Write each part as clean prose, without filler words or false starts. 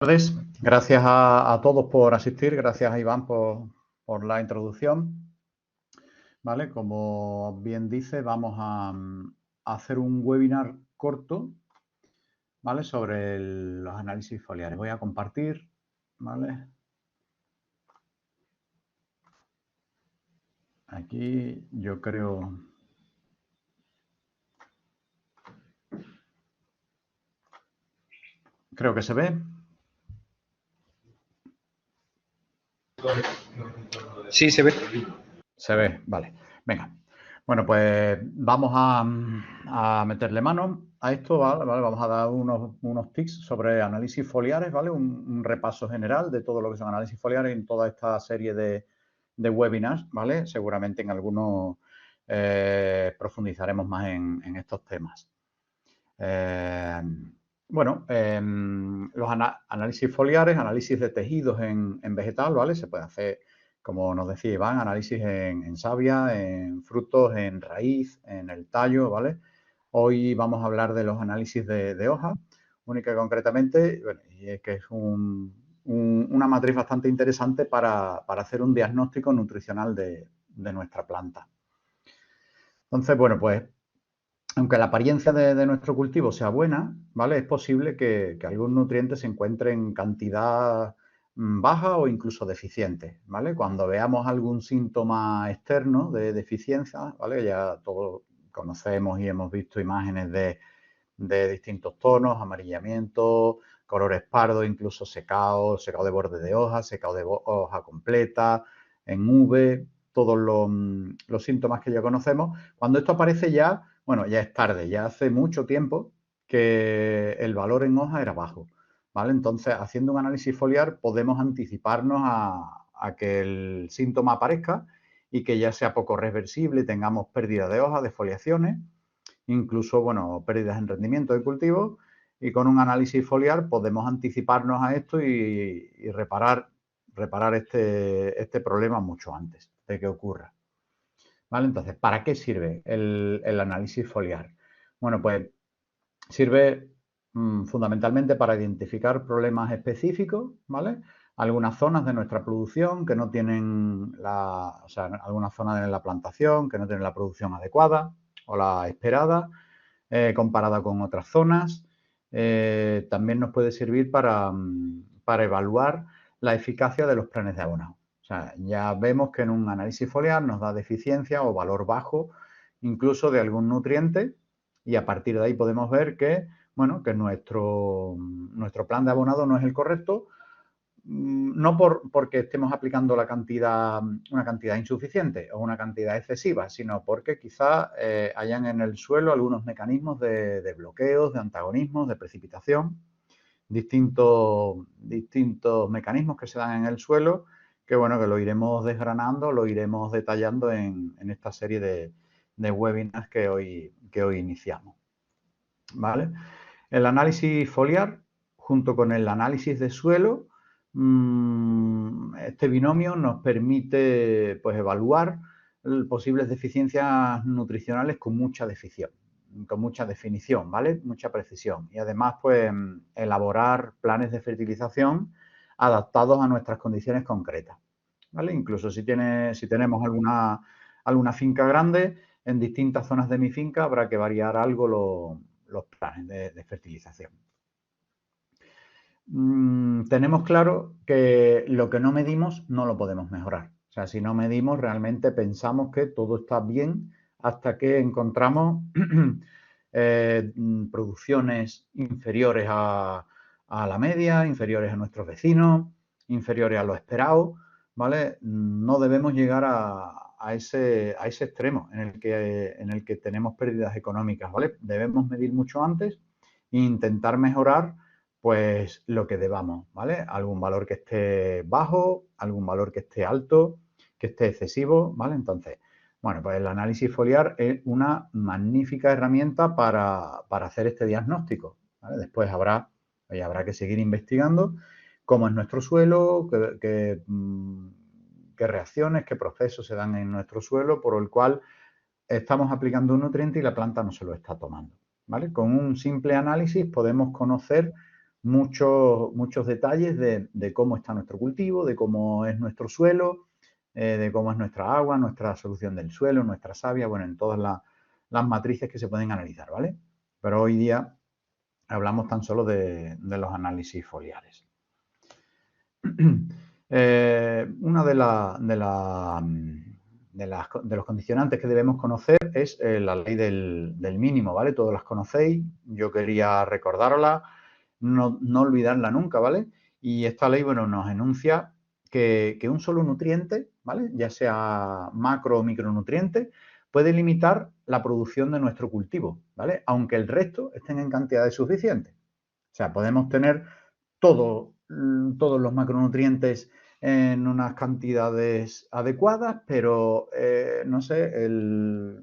Tardes. Gracias a todos por asistir, gracias a Iván por la introducción. ¿Vale? Como bien dice, vamos a hacer un webinar corto, ¿vale? Sobre los análisis foliares. Voy a compartir, ¿vale? Aquí yo creo que se ve. Sí, se ve. Se ve, vale. Venga. Bueno, pues vamos a meterle mano a esto, ¿vale? Vamos a dar unos tips sobre análisis foliares, ¿vale? Un repaso general de todo lo que son análisis foliares en toda esta serie de webinars, ¿vale? Seguramente en algunos profundizaremos más en estos temas. Bueno, los análisis foliares, análisis de tejidos en vegetal, ¿vale? Se puede hacer, como nos decía Iván, análisis en savia, en frutos, en raíz, en el tallo, ¿vale? Hoy vamos a hablar de los análisis de hoja, única y concretamente, bueno, y es que es una matriz bastante interesante para hacer un diagnóstico nutricional de nuestra planta. Entonces, bueno, pues aunque la apariencia de nuestro cultivo sea buena, ¿vale? Es posible que algún nutriente se encuentre en cantidad baja o incluso deficiente, ¿vale? Cuando veamos algún síntoma externo de deficiencia, ¿vale? Ya todos conocemos y hemos visto imágenes de distintos tonos, amarillamiento, colores pardos, incluso secado de borde de hoja, secado de hoja completa, en V, todos los síntomas que ya conocemos. Cuando esto aparece ya, bueno, ya es tarde, ya hace mucho tiempo que el valor en hoja era bajo, ¿vale? Entonces, haciendo un análisis foliar podemos anticiparnos a que el síntoma aparezca y que ya sea poco reversible, tengamos pérdida de hoja, defoliaciones, incluso, bueno, pérdidas en rendimiento de cultivo, y con un análisis foliar podemos anticiparnos a esto y reparar este problema mucho antes de que ocurra. ¿Vale? Entonces, ¿para qué sirve el análisis foliar? Bueno, pues sirve fundamentalmente para identificar problemas específicos, ¿vale? Algunas zonas de nuestra producción que no tienen algunas zonas de la plantación que no tienen la producción adecuada o la esperada, comparada con otras zonas. También nos puede servir para evaluar la eficacia de los planes de abonado. O sea, ya vemos que en un análisis foliar nos da deficiencia o valor bajo incluso de algún nutriente, y a partir de ahí podemos ver que, bueno, que nuestro plan de abonado no es el correcto, no porque estemos aplicando una cantidad insuficiente o una cantidad excesiva, sino porque quizás hayan en el suelo algunos mecanismos de bloqueos, de antagonismos, de precipitación, distintos mecanismos que se dan en el suelo, que bueno, que lo iremos desgranando, lo iremos detallando en esta serie de webinars que hoy iniciamos, ¿vale? El análisis foliar, junto con el análisis de suelo, este binomio nos permite, pues, evaluar posibles deficiencias nutricionales con mucha definición, ¿vale? Mucha precisión. Y además, pues, elaborar planes de fertilización adaptados a nuestras condiciones concretas, ¿vale? Incluso si tenemos alguna finca grande, en distintas zonas de mi finca habrá que variar algo los planes de fertilización. Tenemos claro que lo que no medimos no lo podemos mejorar. O sea, si no medimos, realmente pensamos que todo está bien hasta que encontramos producciones inferiores a la media, inferiores a nuestros vecinos, inferiores a lo esperado, ¿vale? No debemos llegar a ese extremo en el que tenemos pérdidas económicas, ¿vale? Debemos medir mucho antes e intentar mejorar, pues, lo que debamos, ¿vale? Algún valor que esté bajo, algún valor que esté alto, que esté excesivo, ¿vale? Entonces, bueno, pues el análisis foliar es una magnífica herramienta para hacer este diagnóstico, ¿vale? Después habrá que seguir investigando cómo es nuestro suelo, qué reacciones, qué procesos se dan en nuestro suelo por el cual estamos aplicando un nutriente y la planta no se lo está tomando, ¿vale? Con un simple análisis podemos conocer muchos detalles de cómo está nuestro cultivo, de cómo es nuestro suelo, de cómo es nuestra agua, nuestra solución del suelo, nuestra savia, bueno, en todas las matrices que se pueden analizar, ¿vale? Pero hoy día hablamos tan solo de los análisis foliares. Una de los condicionantes que debemos conocer es la ley del mínimo, ¿vale? Todos las conocéis, yo quería recordárosla, no olvidarla nunca, ¿vale? Y esta ley, bueno, nos enuncia que un solo nutriente, ¿vale? Ya sea macro o micronutriente, puede limitar la producción de nuestro cultivo, ¿vale? Aunque el resto estén en cantidades suficientes. O sea, podemos tener todos los macronutrientes en unas cantidades adecuadas, pero no sé, el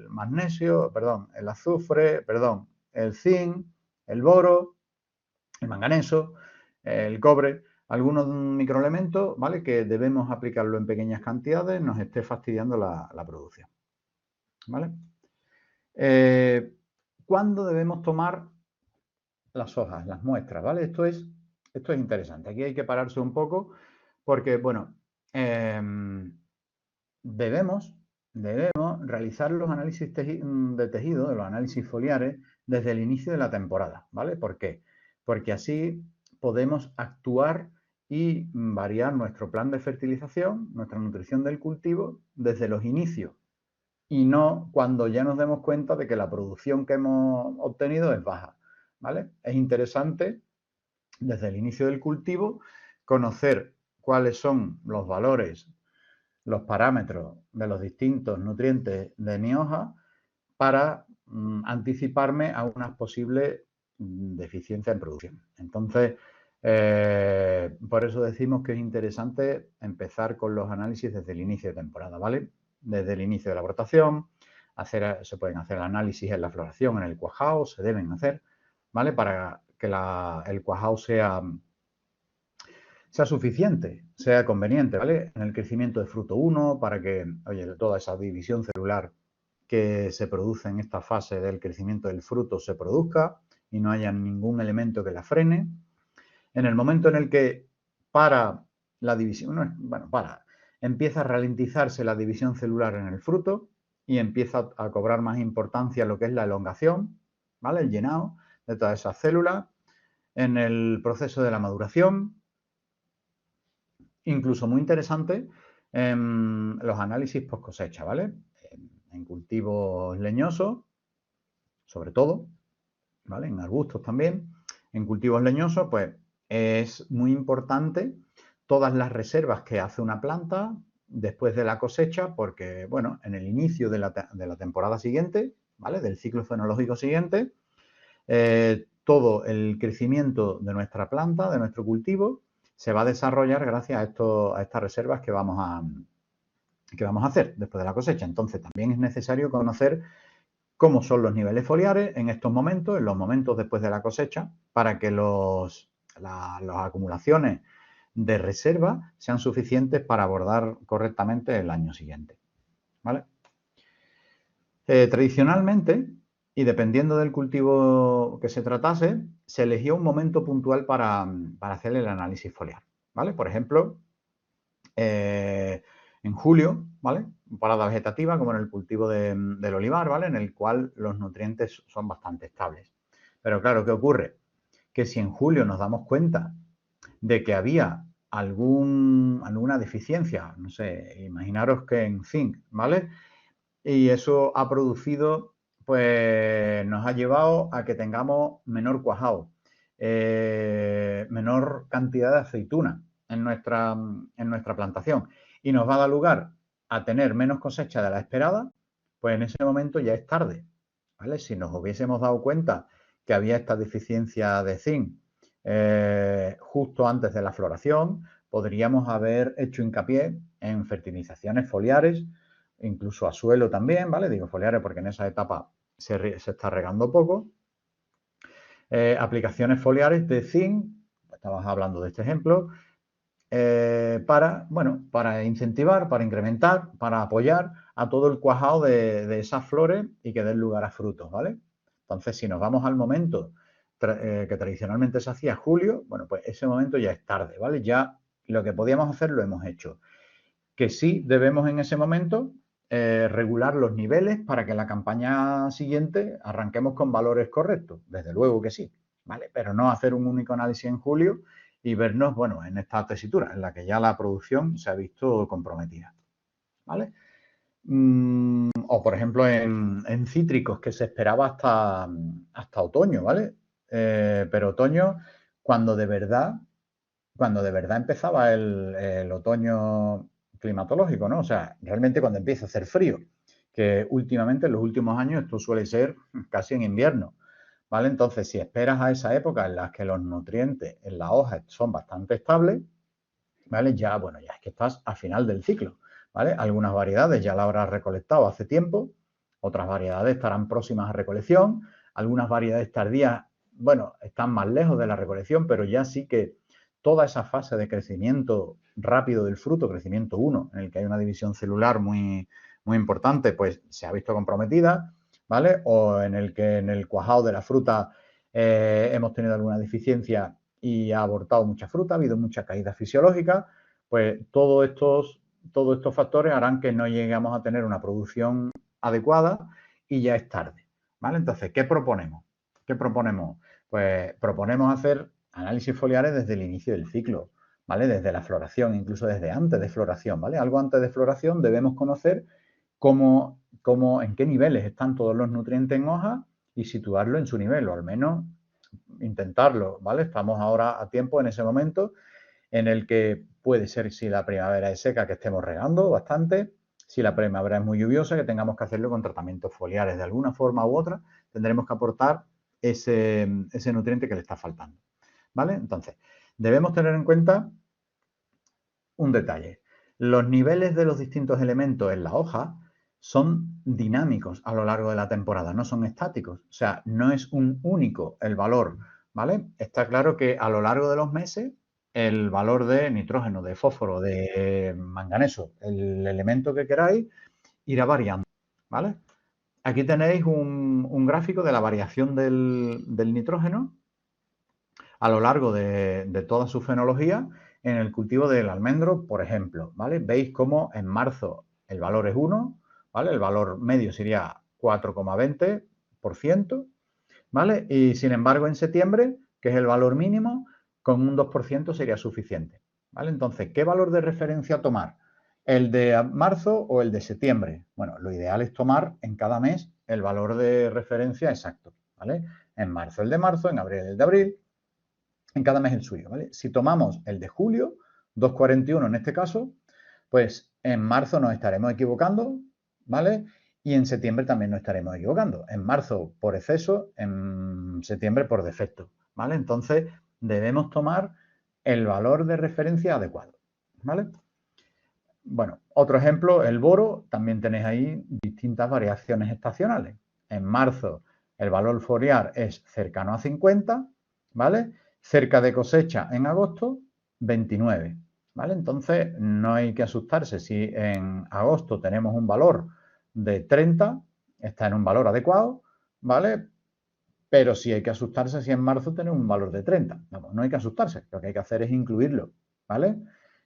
magnesio, perdón, el azufre, perdón, el zinc, el boro, el manganeso, el cobre, algunos microelementos, ¿vale? Que debemos aplicarlo en pequeñas cantidades, nos esté fastidiando la producción, ¿vale? ¿Cuándo debemos tomar las hojas, las muestras, ¿vale? Esto es interesante. Aquí hay que pararse un poco porque, bueno, debemos realizar los análisis de tejido, de los análisis foliares, desde el inicio de la temporada, ¿vale? ¿Por qué? Porque así podemos actuar y variar nuestro plan de fertilización, nuestra nutrición del cultivo, desde los inicios y no cuando ya nos demos cuenta de que la producción que hemos obtenido es baja, ¿vale? Es interesante desde el inicio del cultivo conocer cuáles son los valores, los parámetros de los distintos nutrientes de mi hoja para anticiparme a unas posibles deficiencias en producción. Entonces, por eso decimos que es interesante empezar con los análisis desde el inicio de temporada, ¿vale? Desde el inicio de la brotación, se pueden hacer análisis en la floración, en el cuajado, se deben hacer, ¿vale? Para que el cuajado sea suficiente, sea conveniente, ¿vale? En el crecimiento de fruto 1, para que, oye, toda esa división celular que se produce en esta fase del crecimiento del fruto se produzca y no haya ningún elemento que la frene. En el momento en el que para la división, bueno, empieza a ralentizarse la división celular en el fruto y empieza a cobrar más importancia lo que es la elongación, ¿vale? El llenado de todas esas células. En el proceso de la maduración, incluso muy interesante, los análisis post cosecha, ¿vale? En cultivos leñosos, sobre todo, ¿vale? En arbustos también. En cultivos leñosos, pues es muy importante todas las reservas que hace una planta después de la cosecha, porque, bueno, en el inicio de la temporada siguiente, ¿vale? Del ciclo fenológico siguiente, todo el crecimiento de nuestra planta, de nuestro cultivo, se va a desarrollar gracias a estas reservas que vamos a hacer después de la cosecha. Entonces, también es necesario conocer cómo son los niveles foliares en estos momentos, en los momentos después de la cosecha, para que las acumulaciones de reserva sean suficientes para abordar correctamente el año siguiente, ¿vale? Tradicionalmente, y dependiendo del cultivo que se tratase, se elegía un momento puntual para hacer el análisis foliar, ¿vale? Por ejemplo, en julio, ¿vale? Parada vegetativa, como en el cultivo del olivar, ¿vale? En el cual los nutrientes son bastante estables. Pero claro, ¿qué ocurre? Que si en julio nos damos cuenta de que había alguna deficiencia, no sé, imaginaros que en zinc, ¿vale? Y eso ha producido, pues nos ha llevado a que tengamos menor cuajado, menor cantidad de aceituna en nuestra plantación y nos va a dar lugar a tener menos cosecha de la esperada, pues en ese momento ya es tarde, ¿vale? Si nos hubiésemos dado cuenta que había esta deficiencia de zinc justo antes de la floración, podríamos haber hecho hincapié en fertilizaciones foliares, incluso a suelo también, ¿vale? Digo foliares porque en esa etapa se está regando poco. Aplicaciones foliares de zinc, estabas hablando de este ejemplo, para incentivar, para incrementar, para apoyar a todo el cuajado de esas flores y que den lugar a frutos, ¿vale? Entonces, si nos vamos al momento que tradicionalmente se hacía julio, bueno, pues ese momento ya es tarde, ¿vale? Ya lo que podíamos hacer lo hemos hecho. Que sí debemos en ese momento regular los niveles para que la campaña siguiente arranquemos con valores correctos, desde luego que sí, ¿vale? Pero no hacer un único análisis en julio y vernos, bueno, en esta tesitura en la que ya la producción se ha visto comprometida, ¿vale? O, por ejemplo, en cítricos, que se esperaba hasta otoño, ¿vale? Pero otoño, cuando de verdad empezaba el otoño climatológico, ¿no? O sea, realmente cuando empieza a hacer frío, que últimamente en los últimos años esto suele ser casi en invierno, ¿vale? Entonces, si esperas a esa época en la que los nutrientes en la hoja son bastante estables, ¿vale? Ya, bueno, ya es que estás a final del ciclo, ¿vale? Algunas variedades ya la habrás recolectado hace tiempo, otras variedades estarán próximas a recolección, algunas variedades tardías, bueno, están más lejos de la recolección, pero ya sí que toda esa fase de crecimiento rápido del fruto, crecimiento 1, en el que hay una división celular muy, muy importante, pues se ha visto comprometida, ¿vale? O en el que en el cuajado de la fruta hemos tenido alguna deficiencia y ha abortado mucha fruta, ha habido mucha caída fisiológica, pues todos estos factores harán que no lleguemos a tener una producción adecuada y ya es tarde, ¿vale? Entonces, ¿qué proponemos? ¿Qué proponemos? Pues proponemos hacer análisis foliares desde el inicio del ciclo, ¿vale? Desde la floración, incluso desde antes de floración, ¿vale? Algo antes de floración debemos conocer en qué niveles están todos los nutrientes en hoja y situarlo en su nivel, o al menos intentarlo, ¿vale? Estamos ahora a tiempo en ese momento en el que puede ser, si la primavera es seca, que estemos regando bastante, si la primavera es muy lluviosa, que tengamos que hacerlo con tratamientos foliares. De alguna forma u otra tendremos que aportar ese nutriente que le está faltando, ¿vale? Entonces, debemos tener en cuenta un detalle. Los niveles de los distintos elementos en la hoja son dinámicos a lo largo de la temporada, no son estáticos. O sea, no es un único el valor, ¿vale? Está claro que a lo largo de los meses el valor de nitrógeno, de fósforo, de manganeso, el elemento que queráis, irá variando, ¿vale? Aquí tenéis un gráfico de la variación del nitrógeno a lo largo de toda su fenología en el cultivo del almendro, por ejemplo, ¿vale? Veis cómo en marzo el valor es 1, ¿vale? El valor medio sería 4,20%, ¿vale? Y sin embargo en septiembre, que es el valor mínimo, con un 2% sería suficiente, ¿vale? Entonces, ¿qué valor de referencia tomar? ¿El de marzo o el de septiembre? Bueno, lo ideal es tomar en cada mes el valor de referencia exacto, ¿vale? En marzo el de marzo, en abril el de abril, en cada mes el suyo, ¿vale? Si tomamos el de julio, 2,41 en este caso, pues en marzo nos estaremos equivocando, ¿vale? Y en septiembre también nos estaremos equivocando. En marzo por exceso, en septiembre por defecto, ¿vale? Entonces debemos tomar el valor de referencia adecuado, ¿vale? Bueno, otro ejemplo, el boro, también tenéis ahí distintas variaciones estacionales. En marzo el valor foliar es cercano a 50, ¿vale? Cerca de cosecha en agosto, 29, ¿vale? Entonces no hay que asustarse si en agosto tenemos un valor de 30, está en un valor adecuado, ¿vale? Pero sí hay que asustarse si en marzo tenemos un valor de 30. No hay que asustarse, lo que hay que hacer es incluirlo, ¿vale?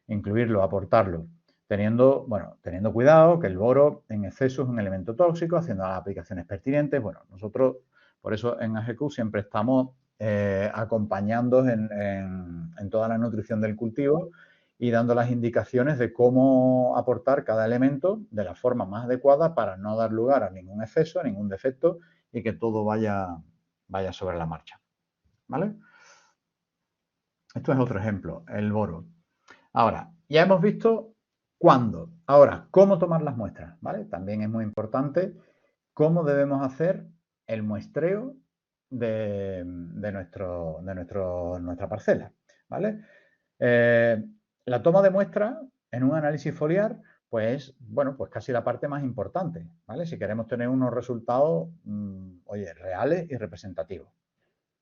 Incluirlo, aportarlo, teniendo cuidado que el boro en exceso es un elemento tóxico, haciendo las aplicaciones pertinentes. Bueno, nosotros por eso en AGQ siempre estamos acompañando en toda la nutrición del cultivo y dando las indicaciones de cómo aportar cada elemento de la forma más adecuada para no dar lugar a ningún exceso, a ningún defecto y que todo vaya sobre la marcha, ¿vale? Esto es otro ejemplo, el boro. Ahora, ya hemos visto cuándo. Ahora, cómo tomar las muestras, ¿vale? También es muy importante cómo debemos hacer el muestreo de nuestra parcela, ¿vale? La toma de muestras en un análisis foliar, pues, bueno, pues casi la parte más importante, ¿vale? Si queremos tener unos resultados, oye, reales y representativos,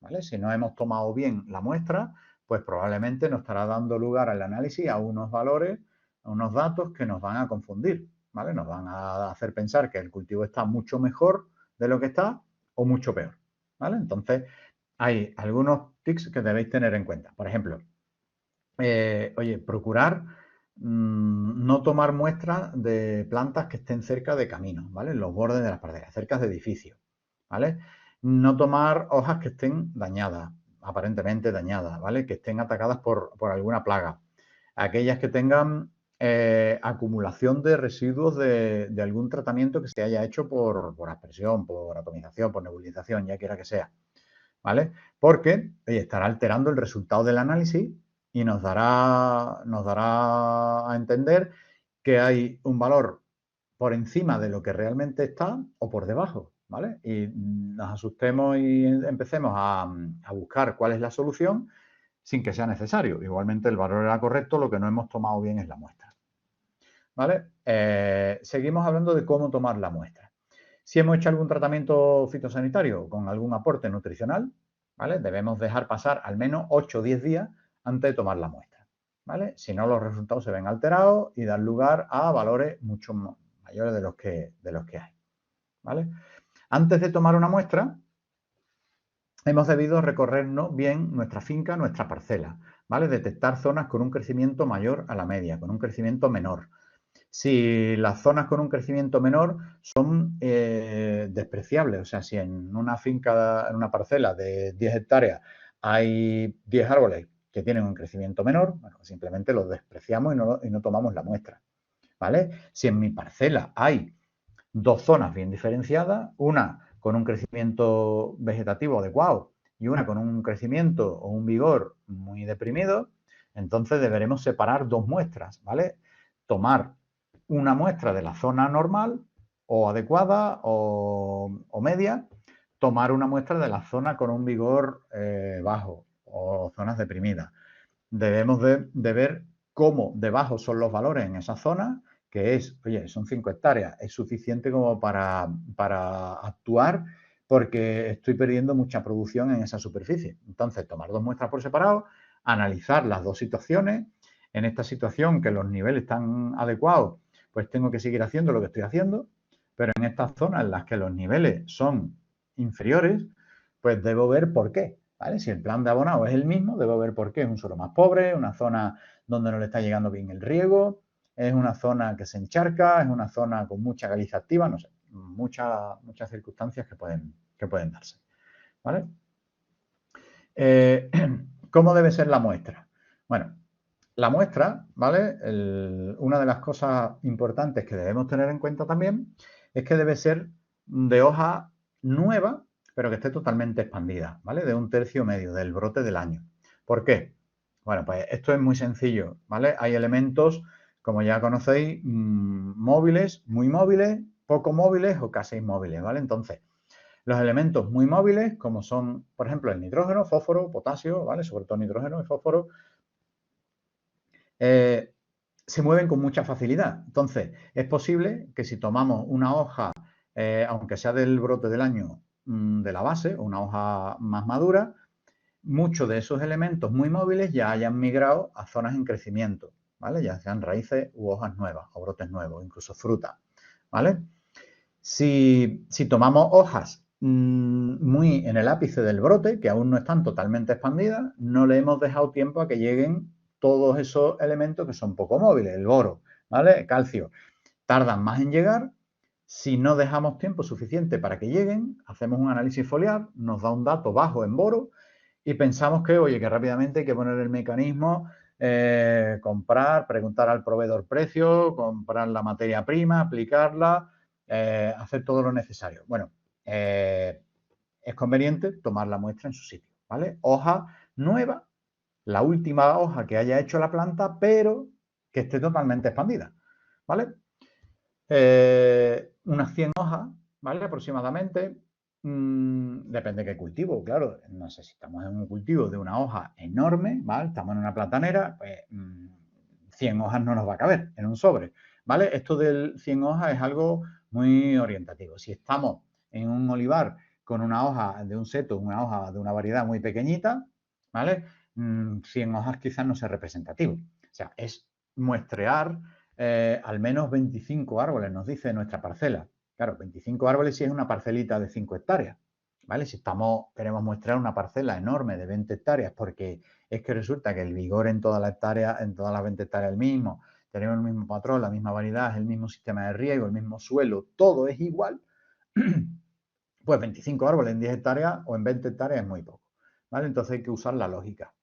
¿vale? Si no hemos tomado bien la muestra, pues probablemente nos estará dando lugar al análisis a unos valores, a unos datos que nos van a confundir, ¿vale? Nos van a hacer pensar que el cultivo está mucho mejor de lo que está o mucho peor, ¿vale? Entonces, hay algunos tics que debéis tener en cuenta. Por ejemplo, oye, procurar no tomar muestras de plantas que estén cerca de caminos, ¿vale? En los bordes de las parcelas, cerca de edificios, ¿vale? No tomar hojas que estén dañadas, aparentemente dañadas, ¿vale? Que estén atacadas por alguna plaga. Aquellas que tengan acumulación de residuos de algún tratamiento que se haya hecho por aspersión, por atomización, por nebulización, ya quiera que sea, ¿vale? Porque oye, estará alterando el resultado del análisis y nos dará a entender que hay un valor por encima de lo que realmente está o por debajo, ¿vale? Y nos asustemos y empecemos a buscar cuál es la solución sin que sea necesario. Igualmente el valor era correcto, lo que no hemos tomado bien es la muestra, ¿vale? Seguimos hablando de cómo tomar la muestra. Si hemos hecho algún tratamiento fitosanitario con algún aporte nutricional, ¿vale? Debemos dejar pasar al menos 8 o 10 días antes de tomar la muestra, ¿vale? Si no, los resultados se ven alterados y dan lugar a valores mucho mayores de los que hay, ¿vale? Antes de tomar una muestra, hemos debido recorrernos bien nuestra finca, nuestra parcela, ¿vale? Detectar zonas con un crecimiento mayor a la media, con un crecimiento menor. Si las zonas con un crecimiento menor son despreciables, o sea, si en una finca, en una parcela de 10 hectáreas hay 10 árboles que tienen un crecimiento menor, bueno, simplemente los despreciamos y no tomamos la muestra, ¿vale? Si en mi parcela hay dos zonas bien diferenciadas, una con un crecimiento vegetativo adecuado y una con un crecimiento o un vigor muy deprimido, entonces deberemos separar dos muestras, ¿vale? Tomar una muestra de la zona normal o adecuada o media, tomar una muestra de la zona con un vigor bajo o zonas deprimidas. Debemos de ver cómo de bajos son los valores en esa zona, que es, oye, son 5 hectáreas, es suficiente como para actuar porque estoy perdiendo mucha producción en esa superficie. Entonces, tomar dos muestras por separado, analizar las dos situaciones. En esta situación que los niveles están adecuados, pues tengo que seguir haciendo lo que estoy haciendo, pero en estas zonas en las que los niveles son inferiores, pues debo ver por qué. ¿Vale? Si el plan de abonado es el mismo, debo ver por qué. Es un suelo más pobre, una zona donde no le está llegando bien el riego, es una zona que se encharca, es una zona con mucha caliza activa, no sé, muchas circunstancias que pueden darse. ¿Vale? ¿Cómo debe ser la muestra? Bueno, la muestra, ¿vale? Una de las cosas importantes que debemos tener en cuenta también es que debe ser de hoja nueva, pero que esté totalmente expandida, ¿vale? De un tercio medio del brote del año. ¿Por qué? Bueno, pues esto es muy sencillo, ¿vale? Hay elementos, como ya conocéis, móviles, muy móviles, poco móviles o casi inmóviles, ¿vale? Entonces, los elementos muy móviles, como son, por ejemplo, el nitrógeno, fósforo, potasio, ¿vale? Sobre todo nitrógeno y fósforo, se mueven con mucha facilidad. Entonces, es posible que si tomamos una hoja, aunque sea del brote del año de la base, o una hoja más madura, muchos de esos elementos muy móviles ya hayan migrado a zonas en crecimiento, ¿vale? Ya sean raíces u hojas nuevas, o brotes nuevos, incluso frutas, ¿vale? Si tomamos hojas muy en el ápice del brote, que aún no están totalmente expandidas, no le hemos dejado tiempo a que lleguen todos esos elementos que son poco móviles, el boro, ¿vale? El calcio, tardan más en llegar. Si no dejamos tiempo suficiente para que lleguen, hacemos un análisis foliar, nos da un dato bajo en boro y pensamos que, oye, que rápidamente hay que poner el mecanismo, comprar, preguntar al proveedor precio, comprar la materia prima, aplicarla, hacer todo lo necesario. Bueno, es conveniente tomar la muestra en su sitio, ¿vale? Hoja nueva, la última hoja que haya hecho la planta, pero que esté totalmente expandida, ¿vale? Unas 100 hojas, ¿vale? Aproximadamente. Depende de qué cultivo, claro. No sé si estamos en un cultivo de una hoja enorme, ¿vale? Estamos en una platanera, pues 100 hojas no nos va a caber en un sobre, ¿vale? Esto del 100 hojas es algo muy orientativo. Si estamos en un olivar con una hoja de un seto, una hoja de una variedad muy pequeñita, ¿vale? 100 hojas quizás no sea representativo. O sea, es muestrear al menos 25 árboles, nos dice nuestra parcela. Claro, 25 árboles si es una parcelita de 5 hectáreas, ¿vale? Si queremos muestrear una parcela enorme de 20 hectáreas porque es que resulta que el vigor en todas las hectáreas, en todas las 20 hectáreas es el mismo, tenemos el mismo patrón, la misma variedad, el mismo sistema de riego, el mismo suelo, todo es igual, pues 25 árboles en 10 hectáreas o en 20 hectáreas es muy poco, ¿vale? Entonces hay que usar la lógica.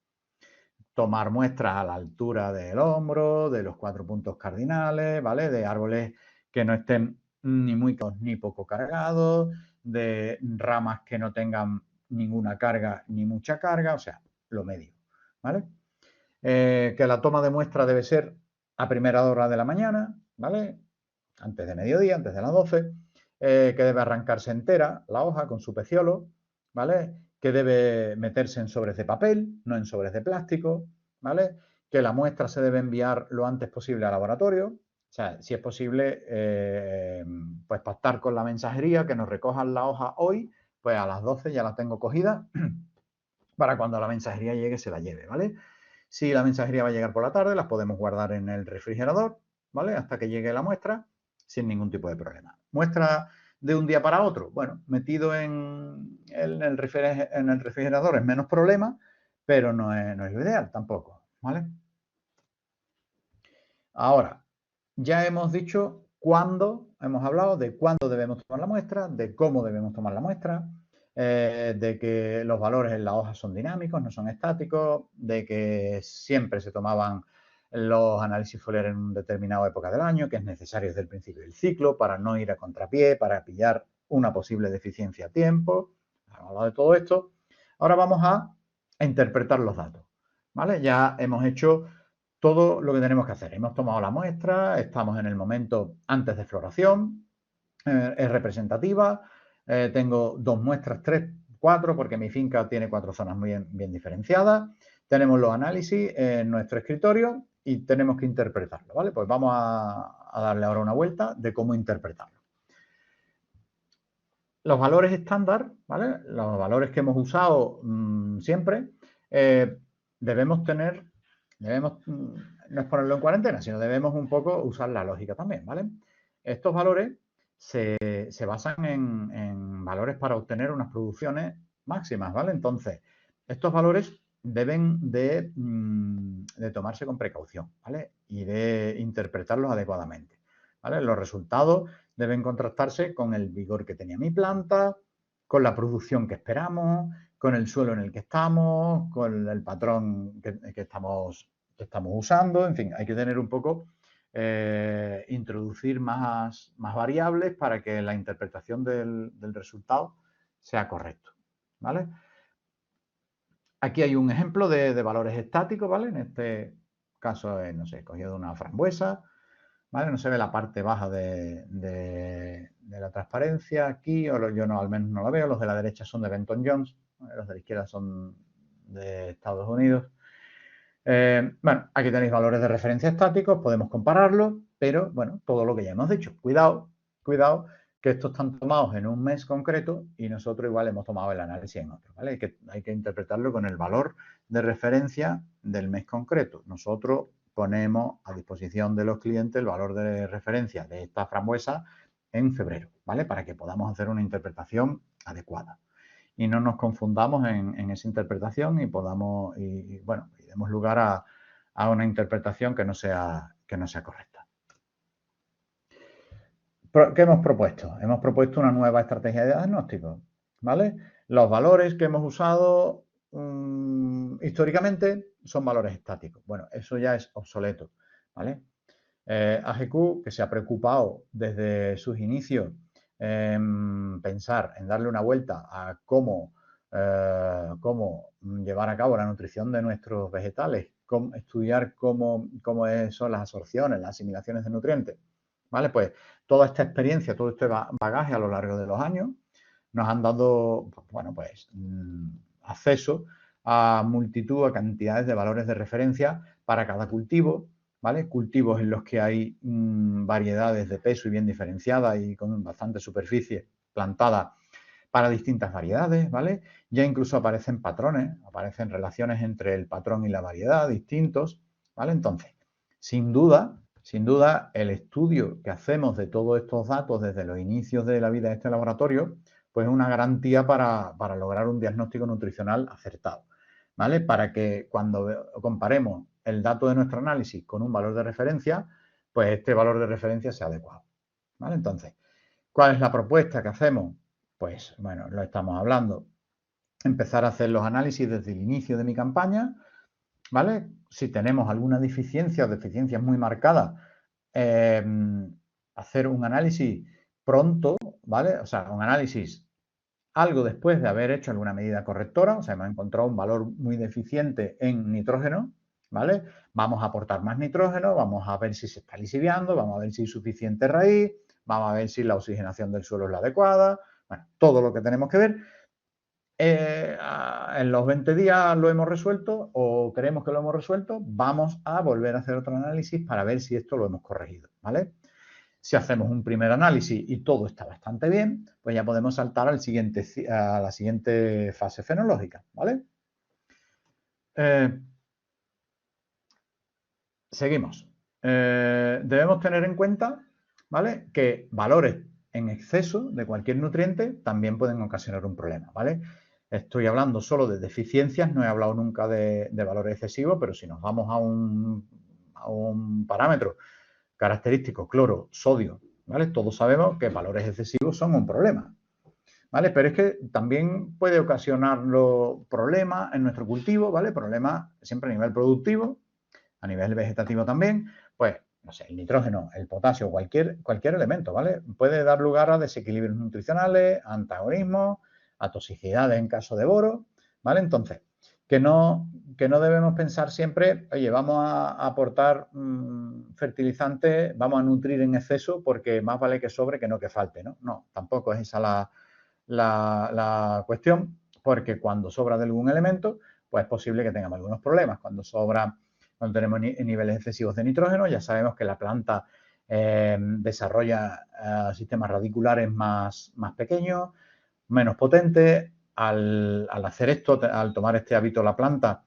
Tomar muestras a la altura del hombro, de los 4 puntos cardinales, ¿vale? De árboles que no estén ni muy ni poco cargados, de ramas que no tengan ninguna carga ni mucha carga, o sea, lo medio, ¿vale? Que la toma de muestra debe ser a primera hora de la mañana, ¿vale? Antes de mediodía, antes de las 12, que debe arrancarse entera la hoja con su peciolo, ¿vale? Que debe meterse en sobres de papel, no en sobres de plástico, ¿vale? Que la muestra se debe enviar lo antes posible al laboratorio, o sea, si es posible, pues pactar con la mensajería que nos recojan la hoja hoy, pues a las 12 ya la tengo cogida para cuando la mensajería llegue se la lleve, ¿vale? Si la mensajería va a llegar por la tarde, las podemos guardar en el refrigerador, ¿vale? Hasta que llegue la muestra sin ningún tipo de problema. Muestra de un día para otro, bueno, metido en el refrigerador es menos problema, pero no es lo ideal tampoco, ¿vale? Ahora, ya hemos dicho cuándo, hemos hablado de cuándo debemos tomar la muestra, de cómo debemos tomar la muestra, de que los valores en la hoja son dinámicos, no son estáticos, de que siempre se tomaban los análisis foliares en una determinada época del año, que es necesario desde el principio del ciclo para no ir a contrapié, para pillar una posible deficiencia a tiempo. Hemos hablado de todo esto. Ahora vamos a interpretar los datos, ¿vale? Ya hemos hecho todo lo que tenemos que hacer. Hemos tomado la muestra, estamos en el momento antes de floración, es representativa, tengo 2 muestras, 3, 4, porque mi finca tiene 4 zonas muy bien diferenciadas. Tenemos los análisis en nuestro escritorio y tenemos que interpretarlo, ¿vale? Pues vamos a darle ahora una vuelta de cómo interpretarlo. Los valores estándar, ¿vale? Los valores que hemos usado siempre, debemos, no es ponerlo en cuarentena, sino debemos un poco usar la lógica también, ¿vale? Estos valores se basan en valores para obtener unas producciones máximas, ¿vale? Entonces, estos valores deben de tomarse con precaución, ¿vale? Y de interpretarlos adecuadamente, ¿vale? Los resultados deben contrastarse con el vigor que tenía mi planta, con la producción que esperamos, con el suelo en el que estamos, con el patrón que estamos usando. En fin, hay que tener un poco, introducir más variables para que la interpretación del resultado sea correcto, ¿vale? Aquí hay un ejemplo de valores estáticos, ¿vale? En este caso, no sé, he cogido una frambuesa, ¿vale? No se ve la parte baja de la transparencia aquí, o yo no, al menos no la veo. Los de la derecha son de Benton Jones, ¿vale? Los de la izquierda son de Estados Unidos. Bueno, aquí tenéis valores de referencia estáticos, podemos compararlos, pero bueno, todo lo que ya hemos dicho. Cuidado, cuidado, que estos están tomados en un mes concreto y nosotros igual hemos tomado el análisis en otro, ¿vale? Hay que interpretarlo con el valor de referencia del mes concreto. Nosotros ponemos a disposición de los clientes el valor de referencia de esta frambuesa en febrero, ¿vale? Para que podamos hacer una interpretación adecuada y no nos confundamos en esa interpretación y podamos, y demos lugar a una interpretación que no sea correcta. ¿Qué hemos propuesto? Hemos propuesto una nueva estrategia de diagnóstico, ¿vale? Los valores que hemos usado históricamente son valores estáticos. Bueno, eso ya es obsoleto, ¿vale? AGQ, que se ha preocupado desde sus inicios en pensar en darle una vuelta a cómo llevar a cabo la nutrición de nuestros vegetales, estudiar cómo son las absorciones, las asimilaciones de nutrientes, ¿vale? Pues toda esta experiencia, todo este bagaje a lo largo de los años nos han dado, bueno, pues acceso a multitud, a cantidades de valores de referencia para cada cultivo, ¿vale? Cultivos en los que hay variedades de peso y bien diferenciadas y con bastante superficie plantada para distintas variedades, ¿vale? Ya incluso aparecen patrones, aparecen relaciones entre el patrón y la variedad distintos, ¿vale? Entonces, sin duda, el estudio que hacemos de todos estos datos desde los inicios de la vida de este laboratorio, pues una garantía para lograr un diagnóstico nutricional acertado, ¿vale? Para que cuando comparemos el dato de nuestro análisis con un valor de referencia, pues este valor de referencia sea adecuado, ¿vale? Entonces, ¿cuál es la propuesta que hacemos? Pues, bueno, lo estamos hablando. Empezar a hacer los análisis desde el inicio de mi campaña, ¿vale? Si tenemos alguna deficiencia o deficiencias muy marcadas, hacer un análisis pronto, ¿vale? O sea, un análisis algo después de haber hecho alguna medida correctora, o sea, hemos encontrado un valor muy deficiente en nitrógeno, ¿vale? Vamos a aportar más nitrógeno, vamos a ver si se está lisiviando, vamos a ver si hay suficiente raíz, vamos a ver si la oxigenación del suelo es la adecuada, bueno, todo lo que tenemos que ver. En los 20 días lo hemos resuelto o creemos que lo hemos resuelto, vamos a volver a hacer otro análisis para ver si esto lo hemos corregido, ¿vale? Si hacemos un primer análisis y todo está bastante bien, pues ya podemos saltar a la siguiente fase fenológica, ¿vale? Seguimos. Debemos tener en cuenta, ¿vale?, que valores en exceso de cualquier nutriente también pueden ocasionar un problema, ¿vale? Estoy hablando solo de deficiencias, no he hablado nunca de valores excesivos, pero si nos vamos a un parámetro característico, cloro, sodio, ¿vale? Todos sabemos que valores excesivos son un problema, ¿vale? Pero es que también puede ocasionarlo problemas en nuestro cultivo, ¿vale? Problemas siempre a nivel productivo, a nivel vegetativo también, pues, no sé, el nitrógeno, el potasio, cualquier elemento, ¿vale? Puede dar lugar a desequilibrios nutricionales, a antagonismos, a toxicidades en caso de boro, ¿vale? Entonces, que no debemos pensar siempre, oye, vamos a aportar fertilizantes, vamos a nutrir en exceso porque más vale que sobre que no que falte, ¿no? No, tampoco es esa la cuestión, porque cuando sobra de algún elemento, pues es posible que tengamos algunos problemas. Cuando tenemos niveles excesivos de nitrógeno, ya sabemos que la planta desarrolla sistemas radiculares más pequeños, menos potentes. Al hacer esto, al tomar este hábito la planta,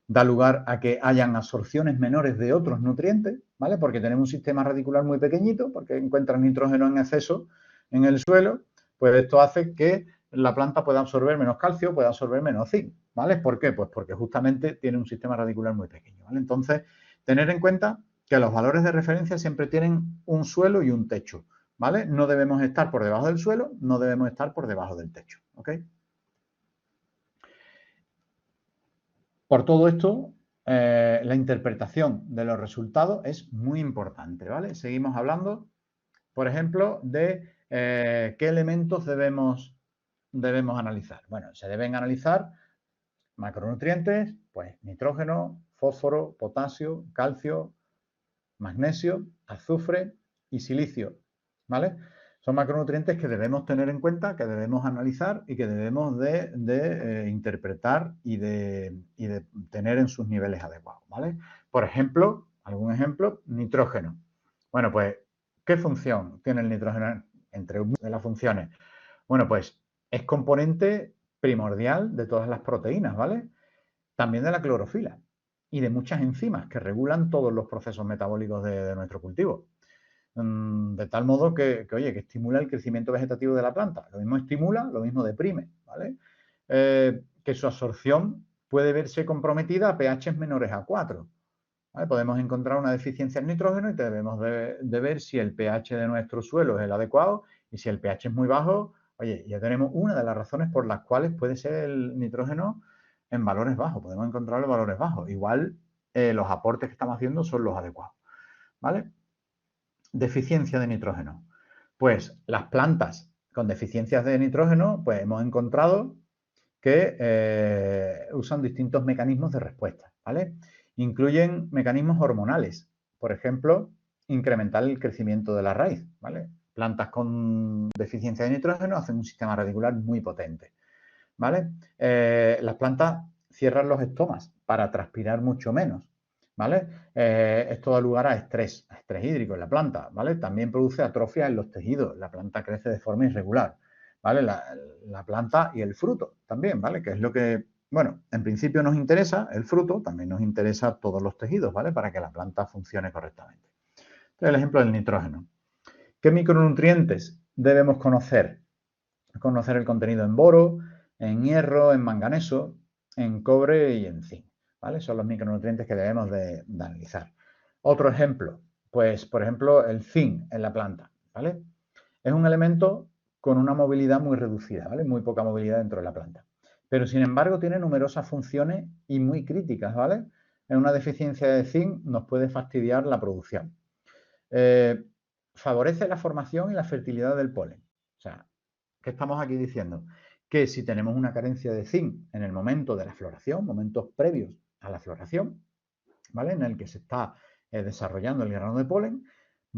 da lugar a que hayan absorciones menores de otros nutrientes, ¿vale? Porque tenemos un sistema radicular muy pequeñito, porque encuentran nitrógeno en exceso en el suelo, pues esto hace que la planta pueda absorber menos calcio, pueda absorber menos zinc, ¿vale? ¿Por qué? Pues porque justamente tiene un sistema radicular muy pequeño, ¿vale? Entonces, tener en cuenta que los valores de referencia siempre tienen un suelo y un techo, ¿vale? No debemos estar por debajo del suelo, no debemos estar por debajo del techo, ¿ok? Por todo esto, la interpretación de los resultados es muy importante, ¿vale? Seguimos hablando, por ejemplo, de qué elementos debemos analizar. Bueno, se deben analizar macronutrientes, pues nitrógeno, fósforo, potasio, calcio, magnesio, azufre y silicio, ¿vale? Son macronutrientes que debemos tener en cuenta, que debemos analizar y que debemos de interpretar y de tener en sus niveles adecuados, ¿vale? Por ejemplo, algún ejemplo, nitrógeno. Bueno, pues, ¿qué función tiene el nitrógeno entre una de las funciones? Bueno, pues es componente primordial de todas las proteínas, ¿vale? También de la clorofila y de muchas enzimas que regulan todos los procesos metabólicos de nuestro cultivo. De tal modo oye, que estimula el crecimiento vegetativo de la planta. Lo mismo estimula, lo mismo deprime, ¿vale? Que su absorción puede verse comprometida a pHs menores a 4. ¿Vale? Podemos encontrar una deficiencia en nitrógeno y debemos de ver si el pH de nuestro suelo es el adecuado y si el pH es muy bajo, oye, ya tenemos una de las razones por las cuales puede ser el nitrógeno en valores bajos. Podemos encontrarlo en valores bajos. Igual los aportes que estamos haciendo son los adecuados, ¿vale? Deficiencia de nitrógeno. Pues las plantas con deficiencias de nitrógeno, pues hemos encontrado que usan distintos mecanismos de respuesta, ¿vale? Incluyen mecanismos hormonales, por ejemplo, incrementar el crecimiento de la raíz, ¿vale? Plantas con deficiencia de nitrógeno hacen un sistema radicular muy potente, ¿vale? Las plantas cierran los estomas para transpirar mucho menos, ¿vale? Esto da lugar a estrés hídrico en la planta, ¿vale? También produce atrofia en los tejidos, la planta crece de forma irregular, ¿vale? La planta y el fruto también, ¿vale? Que es lo que, bueno, en principio nos interesa el fruto, también nos interesa todos los tejidos, ¿vale? Para que la planta funcione correctamente. Entonces, el ejemplo del nitrógeno. ¿Qué micronutrientes debemos conocer? conocer el contenido en boro, en hierro, en manganeso, en cobre y en zinc, ¿vale? Son los micronutrientes que debemos de analizar. Otro ejemplo, pues por ejemplo el zinc en la planta, ¿vale? Es un elemento con una movilidad muy reducida, ¿vale? Muy poca movilidad dentro de la planta. Pero sin embargo tiene numerosas funciones y muy críticas, ¿vale? En una deficiencia de zinc nos puede fastidiar la producción. Favorece la formación y la fertilidad del polen. O sea, ¿qué estamos aquí diciendo? Que si tenemos una carencia de zinc en el momento de la floración, momentos previos a la floración, ¿vale? En el que se está desarrollando el grano de polen,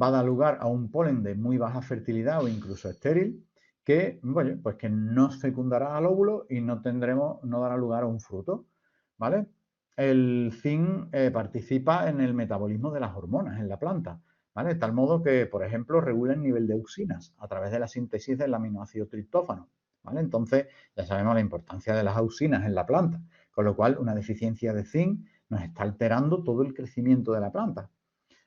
va a dar lugar a un polen de muy baja fertilidad o incluso estéril, que, bueno, pues que no fecundará al óvulo y no dará lugar a un fruto, ¿vale? El zinc participa en el metabolismo de las hormonas en la planta, ¿vale? De tal modo que, por ejemplo, regula el nivel de auxinas a través de la síntesis del aminoácido triptófano, ¿vale? Entonces, ya sabemos la importancia de las auxinas en la planta, con lo cual una deficiencia de zinc nos está alterando todo el crecimiento de la planta.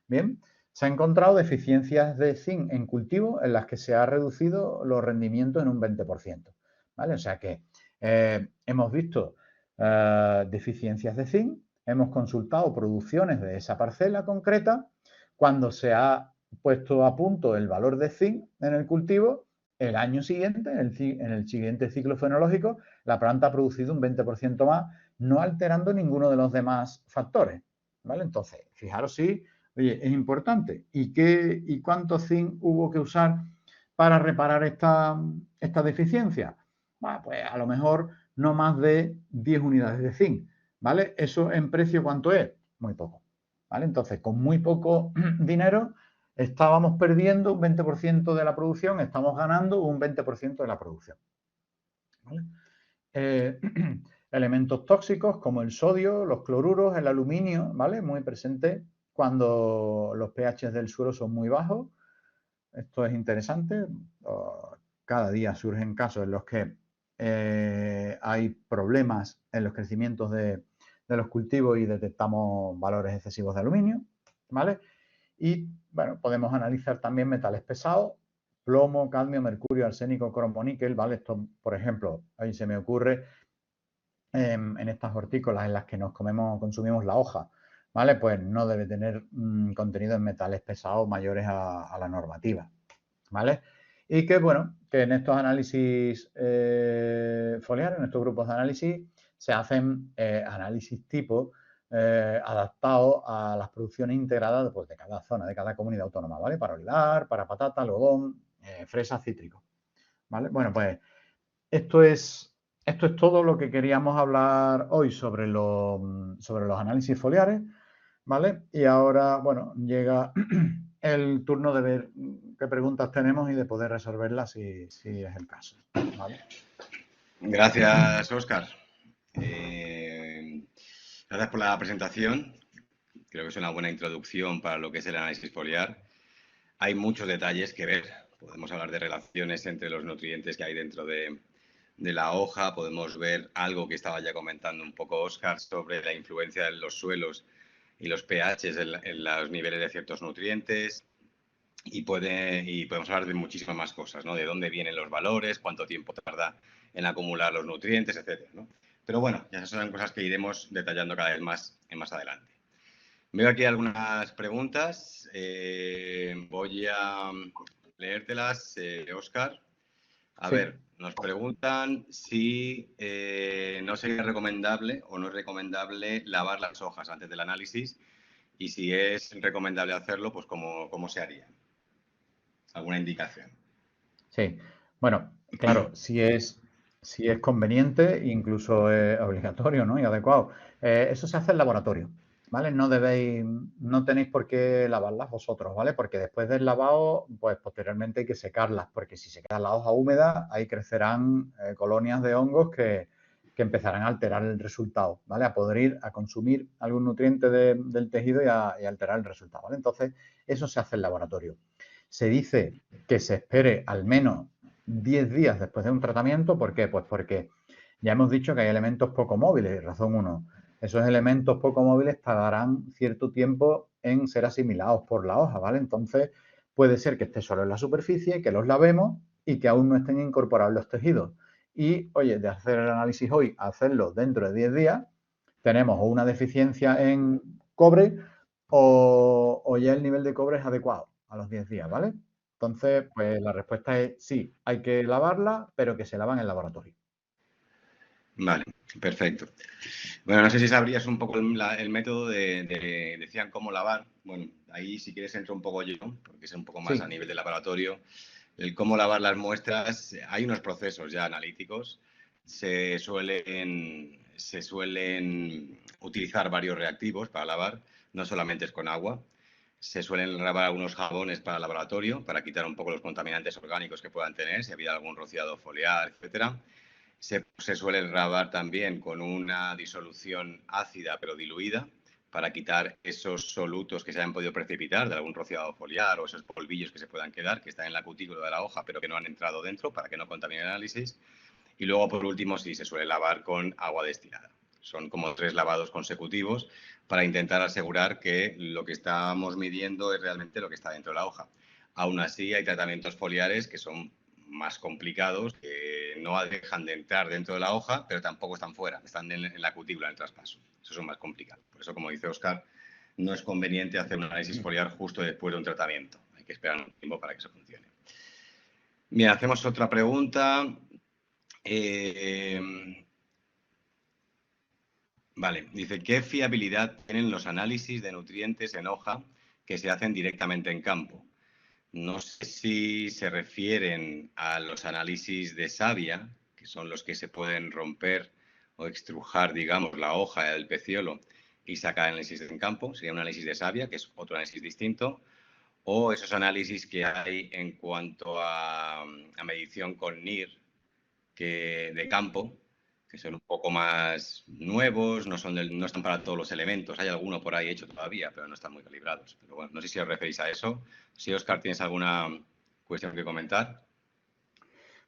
Bien, se han encontrado deficiencias de zinc en cultivo en las que se ha reducido los rendimientos en un 20%, ¿vale? O sea que hemos visto deficiencias de zinc, hemos consultado producciones de esa parcela concreta, cuando se ha puesto a punto el valor de zinc en el cultivo, el año siguiente, en el siguiente ciclo fenológico, la planta ha producido un 20% más, no alterando ninguno de los demás factores, ¿vale? Entonces, fijaros si, oye, es importante. ¿Y cuánto zinc hubo que usar para reparar esta deficiencia? Bueno, pues a lo mejor no más de 10 unidades de zinc, ¿vale? ¿Eso en precio cuánto es? Muy poco, ¿vale? Entonces, con muy poco dinero estábamos perdiendo un 20% de la producción, estamos ganando un 20% de la producción, ¿vale? Elementos tóxicos como el sodio, los cloruros, el aluminio, ¿vale? Muy presente cuando los pH del suelo son muy bajos. Esto es interesante. Cada día surgen casos en los que hay problemas en los crecimientos de los cultivos y detectamos valores excesivos de aluminio, ¿vale? Y, bueno, podemos analizar también metales pesados, plomo, cadmio, mercurio, arsénico, cromo, níquel, ¿vale? Esto, por ejemplo, ahí se me ocurre en estas hortícolas en las que consumimos la hoja, ¿vale? Pues no debe tener contenido en metales pesados mayores a la normativa, ¿vale? Y que, bueno, que en estos análisis foliares, en estos grupos de análisis, se hacen análisis tipo adaptados a las producciones integradas pues, de cada zona, de cada comunidad autónoma, ¿vale? Para olivar, para patata, algodón, fresas, cítricos, ¿vale? Bueno, pues esto es, esto es todo lo que queríamos hablar hoy sobre los análisis foliares, ¿vale? Y ahora, bueno, llega el turno de ver qué preguntas tenemos y de poder resolverlas si es el caso, ¿vale? Gracias, Óscar. Gracias por la presentación. Creo que es una buena introducción para lo que es el análisis foliar. Hay muchos detalles que ver. Podemos hablar de relaciones entre los nutrientes que hay dentro de la hoja. Podemos ver algo que estaba ya comentando un poco Óscar sobre la influencia de los suelos y los pHs en los niveles de ciertos nutrientes. Y podemos hablar de muchísimas más cosas, ¿no? De dónde vienen los valores, cuánto tiempo tarda en acumular los nutrientes, etcétera, ¿no? Pero bueno, ya son cosas que iremos detallando cada vez más adelante. Veo aquí algunas preguntas. Voy a leértelas, Óscar. A Sí. ver, nos preguntan si no sería recomendable o no es recomendable lavar las hojas antes del análisis y si es recomendable hacerlo, pues cómo se haría. ¿Alguna indicación? Sí, bueno, claro, si es conveniente, incluso obligatorio, ¿no? Y adecuado. Eso se hace en laboratorio, ¿vale? No tenéis por qué lavarlas vosotros, ¿vale? Porque después del lavado, pues posteriormente hay que secarlas, porque si se queda la hoja húmeda, ahí crecerán colonias de hongos que empezarán a alterar el resultado, ¿vale? A podrir, a consumir algún nutriente del tejido y a alterar el resultado, ¿vale? Entonces, eso se hace en laboratorio. Se dice que se espere al menos 10 días después de un tratamiento. ¿Por qué? Pues porque ya hemos dicho que hay elementos poco móviles, razón 1. Esos elementos poco móviles tardarán cierto tiempo en ser asimilados por la hoja, ¿vale? Entonces puede ser que esté solo en la superficie, que los lavemos y que aún no estén incorporados los tejidos. Y, oye, de hacer el análisis hoy a hacerlo dentro de 10 días, tenemos o una deficiencia en cobre o ya el nivel de cobre es adecuado a los 10 días, ¿vale? Entonces, pues la respuesta es sí, hay que lavarla, pero que se lava en el laboratorio. Vale, perfecto. Bueno, no sé si sabrías un poco el método decían cómo lavar. Bueno, ahí si quieres entro un poco yo, porque es un poco más a Sí, nivel de laboratorio. El cómo lavar las muestras, hay unos procesos ya analíticos. Se suelen utilizar varios reactivos para lavar, no solamente es con agua. Se suelen lavar algunos jabones para el laboratorio, para quitar un poco los contaminantes orgánicos que puedan tener, si había algún rociado foliar, etcétera. Se suele lavar también con una disolución ácida pero diluida para quitar esos solutos que se hayan podido precipitar de algún rociado foliar o esos polvillos que se puedan quedar, que están en la cutícula de la hoja pero que no han entrado dentro para que no contamine el análisis. Y luego, por último, sí se suele lavar con agua destilada. Son como 3 lavados consecutivos para intentar asegurar que lo que estamos midiendo es realmente lo que está dentro de la hoja. Aún así, hay tratamientos foliares que son más complicados, que no dejan de entrar dentro de la hoja, pero tampoco están fuera, están en la cutícula, en el traspaso. Esos son más complicados. Por eso, como dice Óscar, no es conveniente hacer un análisis foliar justo después de un tratamiento. Hay que esperar un tiempo para que eso funcione. Bien, hacemos otra pregunta. Vale, dice, ¿qué fiabilidad tienen los análisis de nutrientes en hoja que se hacen directamente en campo? No sé si se refieren a los análisis de savia, que son los que se pueden romper o extrujar, digamos, la hoja del peciolo y sacar análisis en campo, sería un análisis de savia, que es otro análisis distinto, o esos análisis que hay en cuanto a medición con NIR de campo, que son un poco más nuevos, no están para todos los elementos. Hay alguno por ahí hecho todavía, pero no están muy calibrados. Pero bueno, no sé si os referís a eso. Si, Óscar, tienes alguna cuestión que comentar.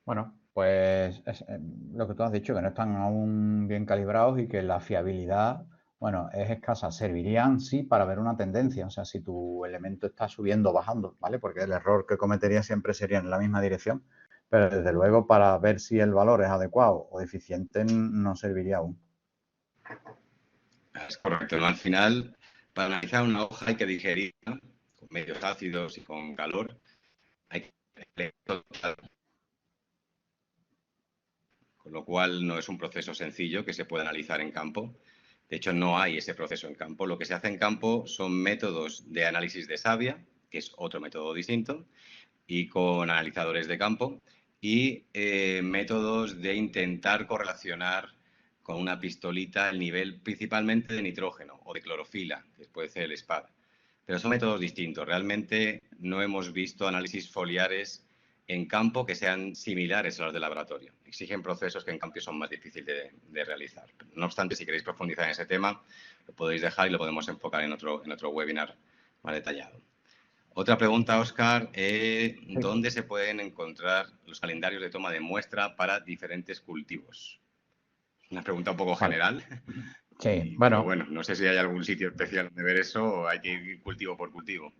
bueno, pues lo que tú has dicho, que no están aún bien calibrados y que la fiabilidad, bueno, es escasa. Servirían, sí, para ver una tendencia, o sea, si tu elemento está subiendo o bajando, ¿vale? Porque el error que cometería siempre sería en la misma dirección, pero desde luego para ver si el valor es adecuado o deficiente no serviría aún. Es correcto. ¿No? Al final, para analizar una hoja hay que digerir, ¿no? Con medios ácidos y con calor. Hay que con lo cual no es un proceso sencillo que se pueda analizar en campo. De hecho, no hay ese proceso en campo. Lo que se hace en campo son métodos de análisis de savia, que es otro método distinto, y con analizadores de campo, y métodos de intentar correlacionar con una pistolita el nivel principalmente de nitrógeno o de clorofila, que puede ser el SPAD. Pero son métodos distintos. Realmente no hemos visto análisis foliares en campo que sean similares a los de laboratorio. Exigen procesos que en campo son más difíciles de realizar. No obstante, si queréis profundizar en ese tema, lo podéis dejar y lo podemos enfocar en otro webinar más detallado. Otra pregunta, Óscar, Sí. ¿dónde se pueden encontrar los calendarios de toma de muestra para diferentes cultivos? Una pregunta un poco Vale. general, Sí, pero bueno, bueno, no sé si hay algún sitio especial donde ver eso o hay que ir cultivo por cultivo.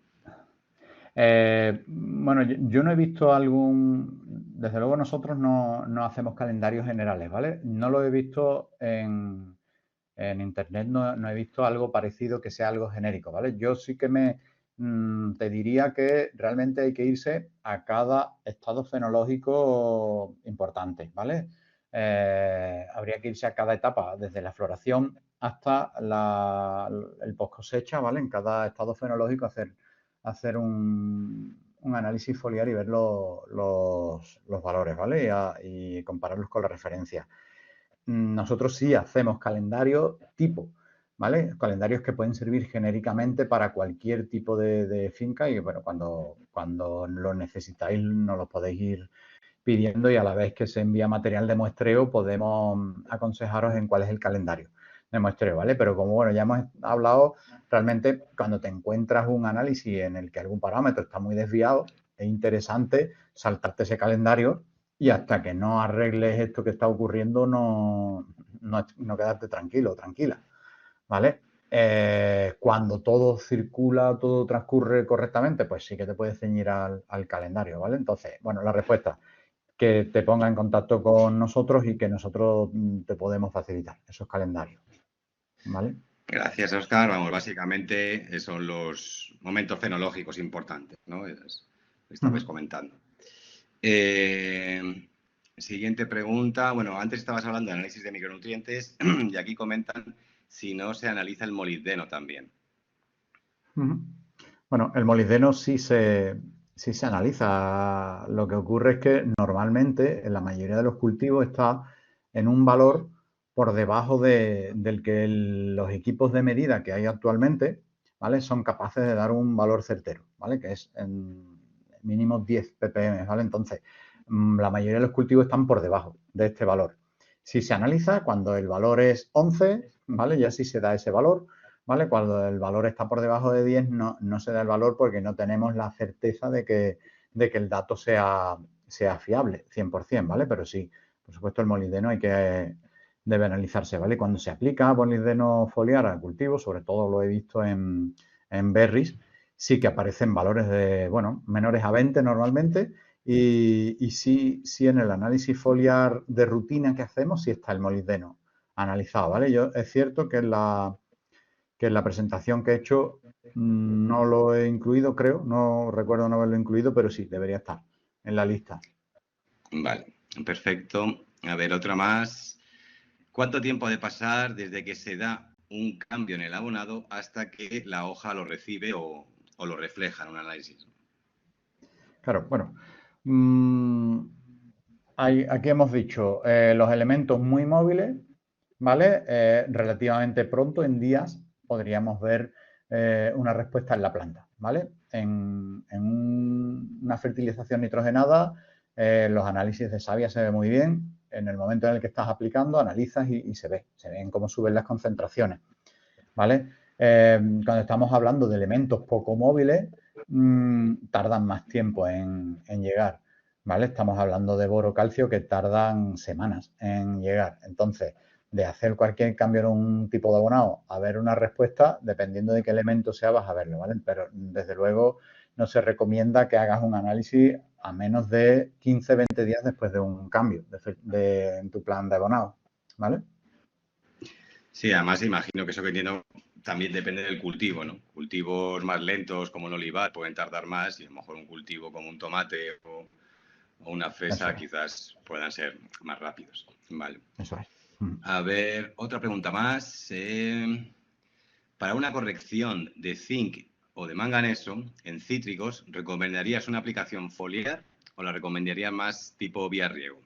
bueno, yo no he visto desde luego nosotros no hacemos calendarios generales, ¿vale? No lo he visto en internet, no he visto algo parecido que sea algo genérico, ¿vale? Yo sí que te diría que realmente hay que irse a cada estado fenológico importante, ¿vale? Habría que irse a cada etapa, desde la floración hasta el post cosecha, ¿vale? En cada estado fenológico hacer un análisis foliar y ver los valores, ¿vale? Y compararlos con la referencia. Nosotros sí hacemos calendarios tipo, ¿vale? Calendarios que pueden servir genéricamente para cualquier tipo de finca y, bueno, cuando lo necesitáis nos lo podéis ir pidiendo y a la vez que se envía material de muestreo podemos aconsejaros en cuál es el calendario de muestreo, ¿vale? Pero como, bueno, ya hemos hablado, realmente cuando te encuentras un análisis en el que algún parámetro está muy desviado, es interesante saltarte ese calendario y hasta que no arregles esto que está ocurriendo no quedarte tranquilo, tranquila, ¿vale? Cuando todo circula, todo transcurre correctamente, pues sí que te puedes ceñir al calendario, ¿vale? Entonces, bueno, la respuesta, que te ponga en contacto con nosotros y que nosotros te podemos facilitar esos calendarios, ¿vale? Gracias, Óscar. Vamos, básicamente son los momentos fenológicos importantes, ¿no? Estabas comentando. Siguiente pregunta. Bueno, antes estabas hablando de análisis de micronutrientes y aquí comentan si no se analiza el molibdeno también. Bueno, el molibdeno sí se analiza. Lo que ocurre es que normalmente en la mayoría de los cultivos está en un valor por debajo del que los equipos de medida que hay actualmente, ¿vale? Son capaces de dar un valor certero, ¿vale? Que es en mínimo 10 ppm, ¿vale? Entonces, la mayoría de los cultivos están por debajo de este valor. Si se analiza cuando el valor es 11, ¿vale? Ya sí se da ese valor, ¿vale? Cuando el valor está por debajo de 10 no se da el valor porque no tenemos la certeza de que el dato sea fiable, 100%, ¿vale? Pero sí, por supuesto, el molibdeno debe analizarse, ¿vale? Cuando se aplica molibdeno foliar al cultivo, sobre todo lo he visto en berries, sí que aparecen valores de, bueno, menores a 20 normalmente y sí en el análisis foliar de rutina que hacemos sí está el molibdeno analizado, ¿vale? Es cierto que en la presentación que he hecho no lo he incluido, creo, no recuerdo no haberlo incluido, pero sí, debería estar en la lista. Vale, perfecto. A ver, otra más. ¿Cuánto tiempo ha de pasar desde que se da un cambio en el abonado hasta que la hoja lo recibe o lo refleja en un análisis? Claro, bueno. Aquí hemos dicho los elementos muy móviles, ¿vale? Relativamente pronto, en días, podríamos ver una respuesta en la planta, ¿vale? En una fertilización nitrogenada, los análisis de savia se ve muy bien. En el momento en el que estás aplicando, analizas y se ven cómo suben las concentraciones, ¿vale? Cuando estamos hablando de elementos poco móviles, tardan más tiempo en llegar, ¿vale? Estamos hablando de boro calcio que tardan semanas en llegar. Entonces, de hacer cualquier cambio en un tipo de abonado a ver una respuesta, dependiendo de qué elemento sea, vas a verlo, ¿vale? Pero desde luego no se recomienda que hagas un análisis a menos de 15-20 días después de un cambio en tu plan de abonado, ¿vale? Sí, además imagino que eso que entiendo también depende del cultivo, ¿no? Cultivos más lentos como el olivar pueden tardar más y a lo mejor un cultivo como un tomate o una Eso fresa es, quizás puedan ser más rápidos. Vale. eso es. A ver, otra pregunta más. Para una corrección de zinc o de manganeso en cítricos, ¿recomendarías una aplicación foliar o la recomendarías más tipo vía riego?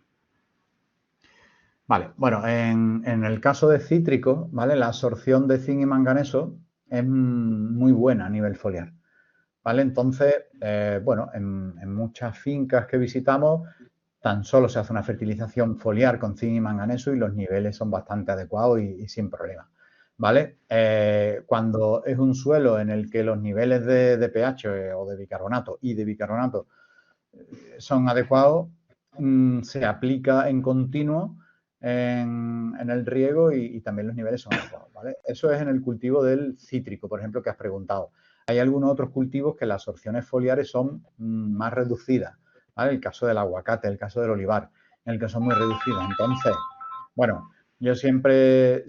Vale, bueno, en el caso de cítricos, ¿vale? La absorción de zinc y manganeso es muy buena a nivel foliar, ¿vale? Entonces, bueno, en muchas fincas que visitamos, tan solo se hace una fertilización foliar con zinc y manganeso y los niveles son bastante adecuados y sin problema, ¿vale? Cuando es un suelo en el que los niveles de pH o de bicarbonato son adecuados, se aplica en continuo en el riego y también los niveles son adecuados, ¿vale? Eso es en el cultivo del cítrico, por ejemplo, que has preguntado. Hay algunos otros cultivos que las absorciones foliares son más reducidas, ¿vale? El caso del aguacate, el caso del olivar, en el que son muy reducidas. Entonces, bueno, yo siempre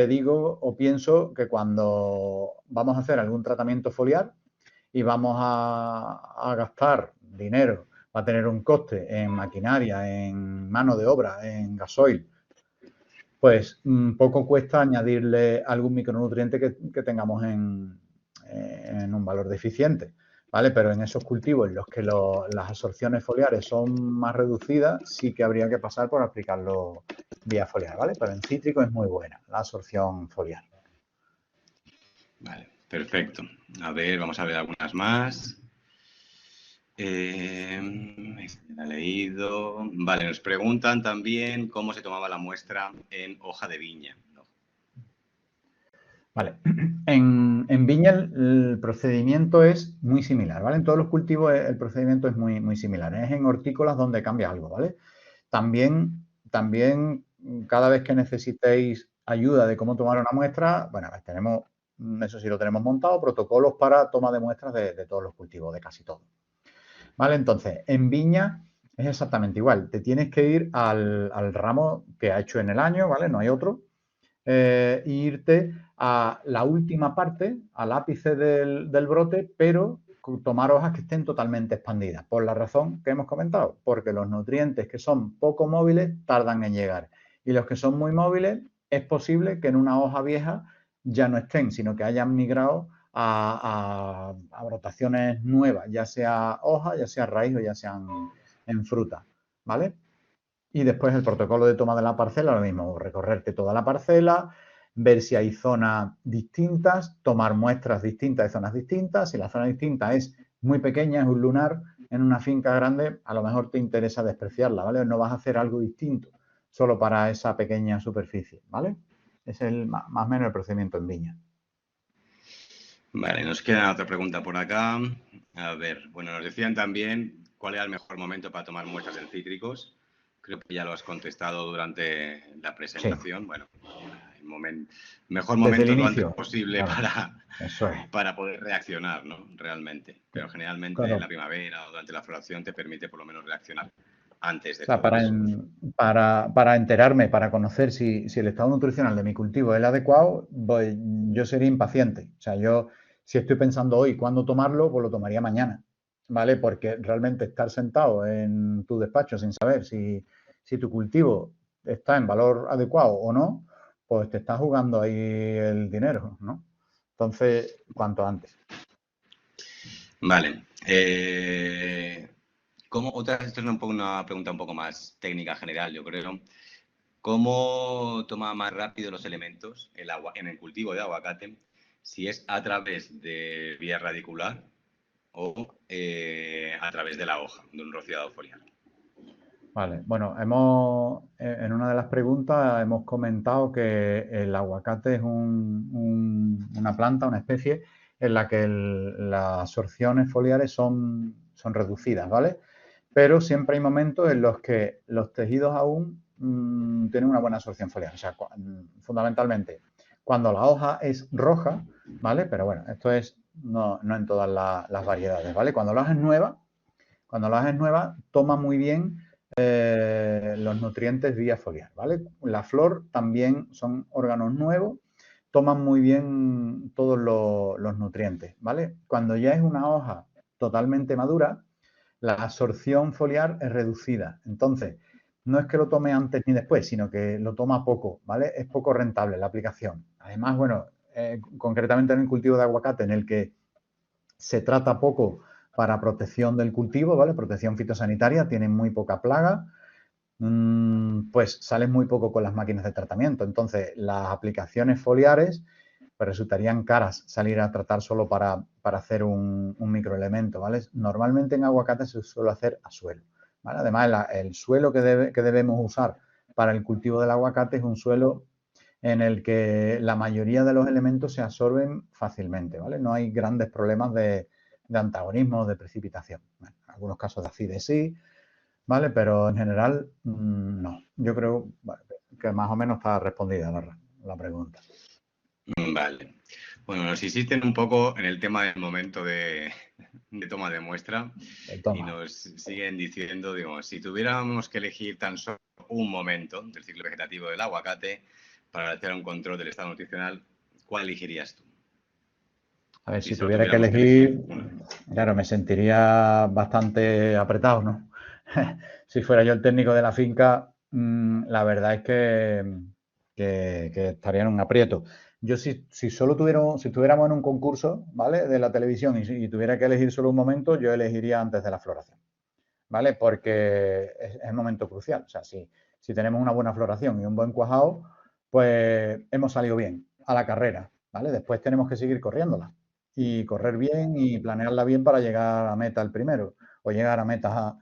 digo o pienso que cuando vamos a hacer algún tratamiento foliar y vamos a gastar dinero, va a tener un coste en maquinaria, en mano de obra, en gasoil, pues poco cuesta añadirle algún micronutriente que tengamos en un valor deficiente, ¿vale? Pero en esos cultivos en los que las absorciones foliares son más reducidas, sí que habría que pasar por aplicarlo vía foliar, ¿vale? Pero en cítrico es muy buena la absorción foliar. Vale, perfecto. A ver, vamos a ver algunas más. La he leído. Vale, nos preguntan también cómo se tomaba la muestra en hoja de viña. Vale. En viña el procedimiento es muy similar, ¿vale? En todos los cultivos el procedimiento es muy similar. Es en hortícolas donde cambia algo, ¿vale? También cada vez que necesitéis ayuda de cómo tomar una muestra, bueno, tenemos, eso sí lo tenemos montado, protocolos para toma de muestras de todos los cultivos, de casi todos. ¿Vale? Entonces, en viña Es exactamente igual. Te tienes que ir al ramo que ha hecho en el año, ¿vale? No hay otro. E irte a la última parte, al ápice del brote, pero tomar hojas que estén totalmente expandidas, por la razón que hemos comentado, porque los nutrientes que son poco móviles tardan en llegar y los que son muy móviles es posible que en una hoja vieja ya no estén, sino que hayan migrado a brotaciones nuevas, ya sea hoja, ya sea raíz o ya sean en fruta, ¿vale? Y después el protocolo de toma de la parcela, lo mismo, recorrerte toda la parcela, ver si hay zonas distintas, tomar muestras distintas de zonas distintas. Si la zona distinta es muy pequeña, es un lunar en una finca grande, a lo mejor te interesa despreciarla, ¿vale? No vas a hacer algo distinto solo para esa pequeña superficie, ¿vale? Es más o menos el procedimiento en viña. Vale, nos queda otra pregunta por acá. A ver, bueno, nos decían también cuál era el mejor momento para tomar muestras en cítricos. Creo que ya lo has contestado durante la Sí, presentación. Bueno, el mejor desde el momento es lo antes inicio, posible claro, eso es. para poder reaccionar, ¿no? Realmente. Pero generalmente en la Claro, primavera o durante la floración te permite por lo menos reaccionar antes de o sea, todo eso. para enterarme, para conocer si el estado nutricional de mi cultivo es el adecuado, yo sería impaciente. O sea, yo si estoy pensando hoy cuándo tomarlo, pues lo tomaría mañana, ¿vale? Porque realmente estar sentado en tu despacho sin saber si tu cultivo está en valor adecuado o no, pues te estás jugando ahí el dinero, ¿no? Entonces, cuanto antes. Vale. Esto es una pregunta un poco más técnica general, yo creo. ¿Cómo toma más rápido los elementos el agua, en el cultivo de aguacate? Si es a través de vía radicular o a través de la hoja, de un rociado foliar. Vale, bueno, en una de las preguntas hemos comentado que el aguacate es una planta, una especie en la que las absorciones foliares son reducidas, ¿vale? Pero siempre hay momentos en los que los tejidos aún tienen una buena absorción foliar. O sea, fundamentalmente, cuando la hoja es roja, ¿vale? Pero bueno, esto es no en todas las variedades, ¿vale? Cuando la hoja es nueva, toma muy bien los nutrientes vía foliar, ¿vale? La flor también son órganos nuevos, toman muy bien todos los nutrientes, ¿vale? Cuando ya es una hoja totalmente madura, la absorción foliar es reducida. Entonces, no es que lo tome antes ni después, sino que lo toma poco, ¿vale? Es poco rentable la aplicación. Además, bueno, concretamente en el cultivo de aguacate, en el que se trata poco para protección del cultivo, ¿vale? Protección fitosanitaria, tienen muy poca plaga, pues salen muy poco con las máquinas de tratamiento. Entonces, las aplicaciones foliares pues resultarían caras salir a tratar solo para hacer un microelemento, ¿vale? Normalmente en aguacate se suele hacer a suelo, ¿vale? Además, el suelo que debemos usar para el cultivo del aguacate es un suelo en el que la mayoría de los elementos se absorben fácilmente, ¿vale? No hay grandes problemas de antagonismo o de precipitación. Bueno, en algunos casos de acidez sí, ¿vale? Pero en general, no. Yo creo bueno, que más o menos está respondida la pregunta. Vale. Bueno, nos insisten un poco en el tema del momento de toma de muestra y Toma. nos siguen diciendo, digo, si tuviéramos que elegir tan solo un momento del ciclo vegetativo del aguacate para hacer un control del estado nutricional, ¿cuál elegirías tú? A ver, Si si solo tuviera que tuviéramos que elegir elegir, uno. claro, me sentiría bastante apretado, ¿no? Si fuera yo el técnico de la finca, la verdad es que estaría en un aprieto. Yo si solo si estuviéramos en un concurso, ¿vale? De la televisión y tuviera que elegir solo un momento, yo elegiría antes de la floración, ¿vale? Porque es el momento crucial. O sea, si tenemos una buena floración y un buen cuajado, pues hemos salido bien a la carrera, ¿vale? Después tenemos que seguir corriéndola y correr bien y planearla bien para llegar a meta el primero o llegar a meta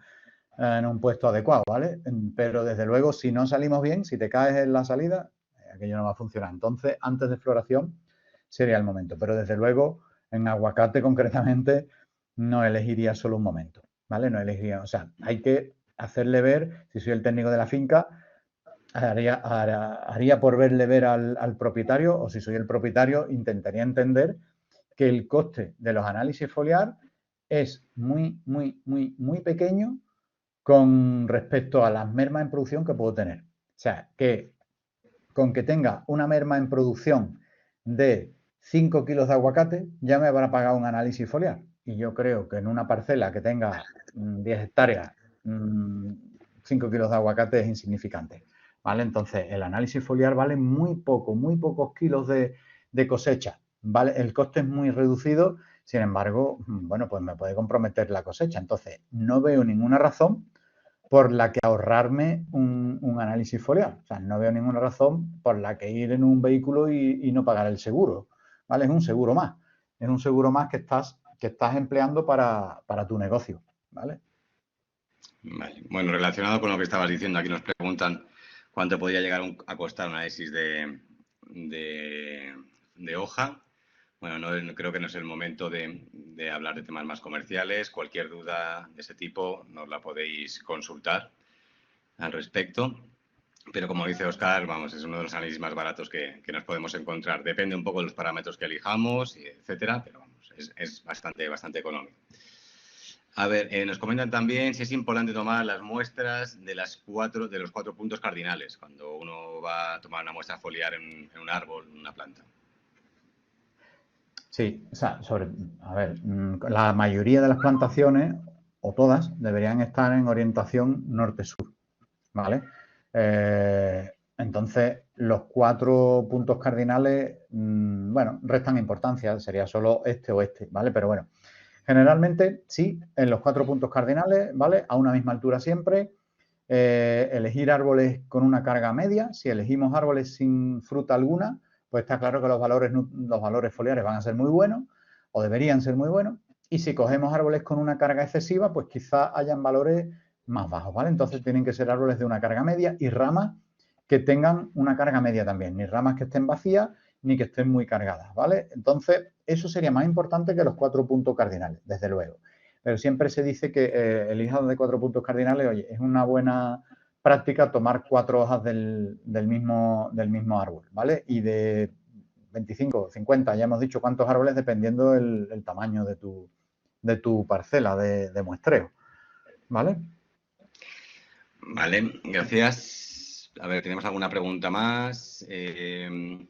en un puesto adecuado, ¿vale? Pero desde luego, si no salimos bien, si te caes en la salida, aquello no va a funcionar. Entonces, antes de floración sería el momento. Pero desde luego, en aguacate concretamente, no elegiría solo un momento, ¿vale? No elegiría, o sea, hay que hacerle ver, si soy el técnico de la finca, haría por verle ver al propietario, o si soy el propietario, intentaría entender que el coste de los análisis foliar es muy pequeño con respecto a las mermas en producción que puedo tener. O sea, que con que tenga una merma en producción de 5 kilos de aguacate, ya me habrá pagado un análisis foliar. Y yo creo que en una parcela que tenga 10 hectáreas, 5 kilos de aguacate es insignificante. ¿Vale? Entonces, el análisis foliar vale muy poco, muy pocos kilos de cosecha. ¿Vale? El coste es muy reducido, sin embargo, bueno, pues me puede comprometer la cosecha. Entonces, no veo ninguna razón por la que ahorrarme un análisis foliar. O sea, no veo ninguna razón por la que ir en un vehículo y no pagar el seguro. ¿Vale? Es un seguro más. Es un seguro más que estás empleando para tu negocio. ¿Vale? Vale. Bueno, relacionado con lo que estabas diciendo, aquí nos preguntan cuánto podría llegar a costar un análisis de hoja. Bueno, no, creo que no es el momento de hablar de temas más comerciales. Cualquier duda de ese tipo nos la podéis consultar al respecto. Pero como dice Oscar, vamos, es uno de los análisis más baratos que nos podemos encontrar. Depende un poco de los parámetros que elijamos, etcétera, pero vamos, es bastante económico. A ver, nos comentan también si es importante tomar las muestras de los 4 puntos cardinales cuando uno va a tomar una muestra foliar en un árbol, en una planta. Sí, o sea, a ver, la mayoría de las plantaciones, o todas, deberían estar en orientación norte-sur, ¿vale? Entonces, los 4 puntos cardinales, bueno, restan importancia, sería solo este-oeste, ¿vale? Pero bueno, generalmente sí, en los 4 puntos cardinales, ¿vale? A una misma altura siempre. Elegir árboles con una carga media. Si elegimos árboles sin fruta alguna, pues está claro que los valores foliares van a ser muy buenos o deberían ser muy buenos. Y si cogemos árboles con una carga excesiva, pues quizás hayan valores más bajos, ¿vale? Entonces tienen que ser árboles de una carga media y ramas que tengan una carga media también, ni ramas que estén vacías ni que estén muy cargadas, ¿vale? Entonces, eso sería más importante que los 4 puntos cardinales, desde luego. Pero siempre se dice que el hijado de 4 puntos cardinales, oye, es una buena práctica tomar 4 hojas del mismo árbol, ¿vale? Y de 25, 50, ya hemos dicho cuántos árboles dependiendo el tamaño de tu parcela de muestreo, ¿vale? Vale, gracias. A ver, ¿tenemos alguna pregunta más? En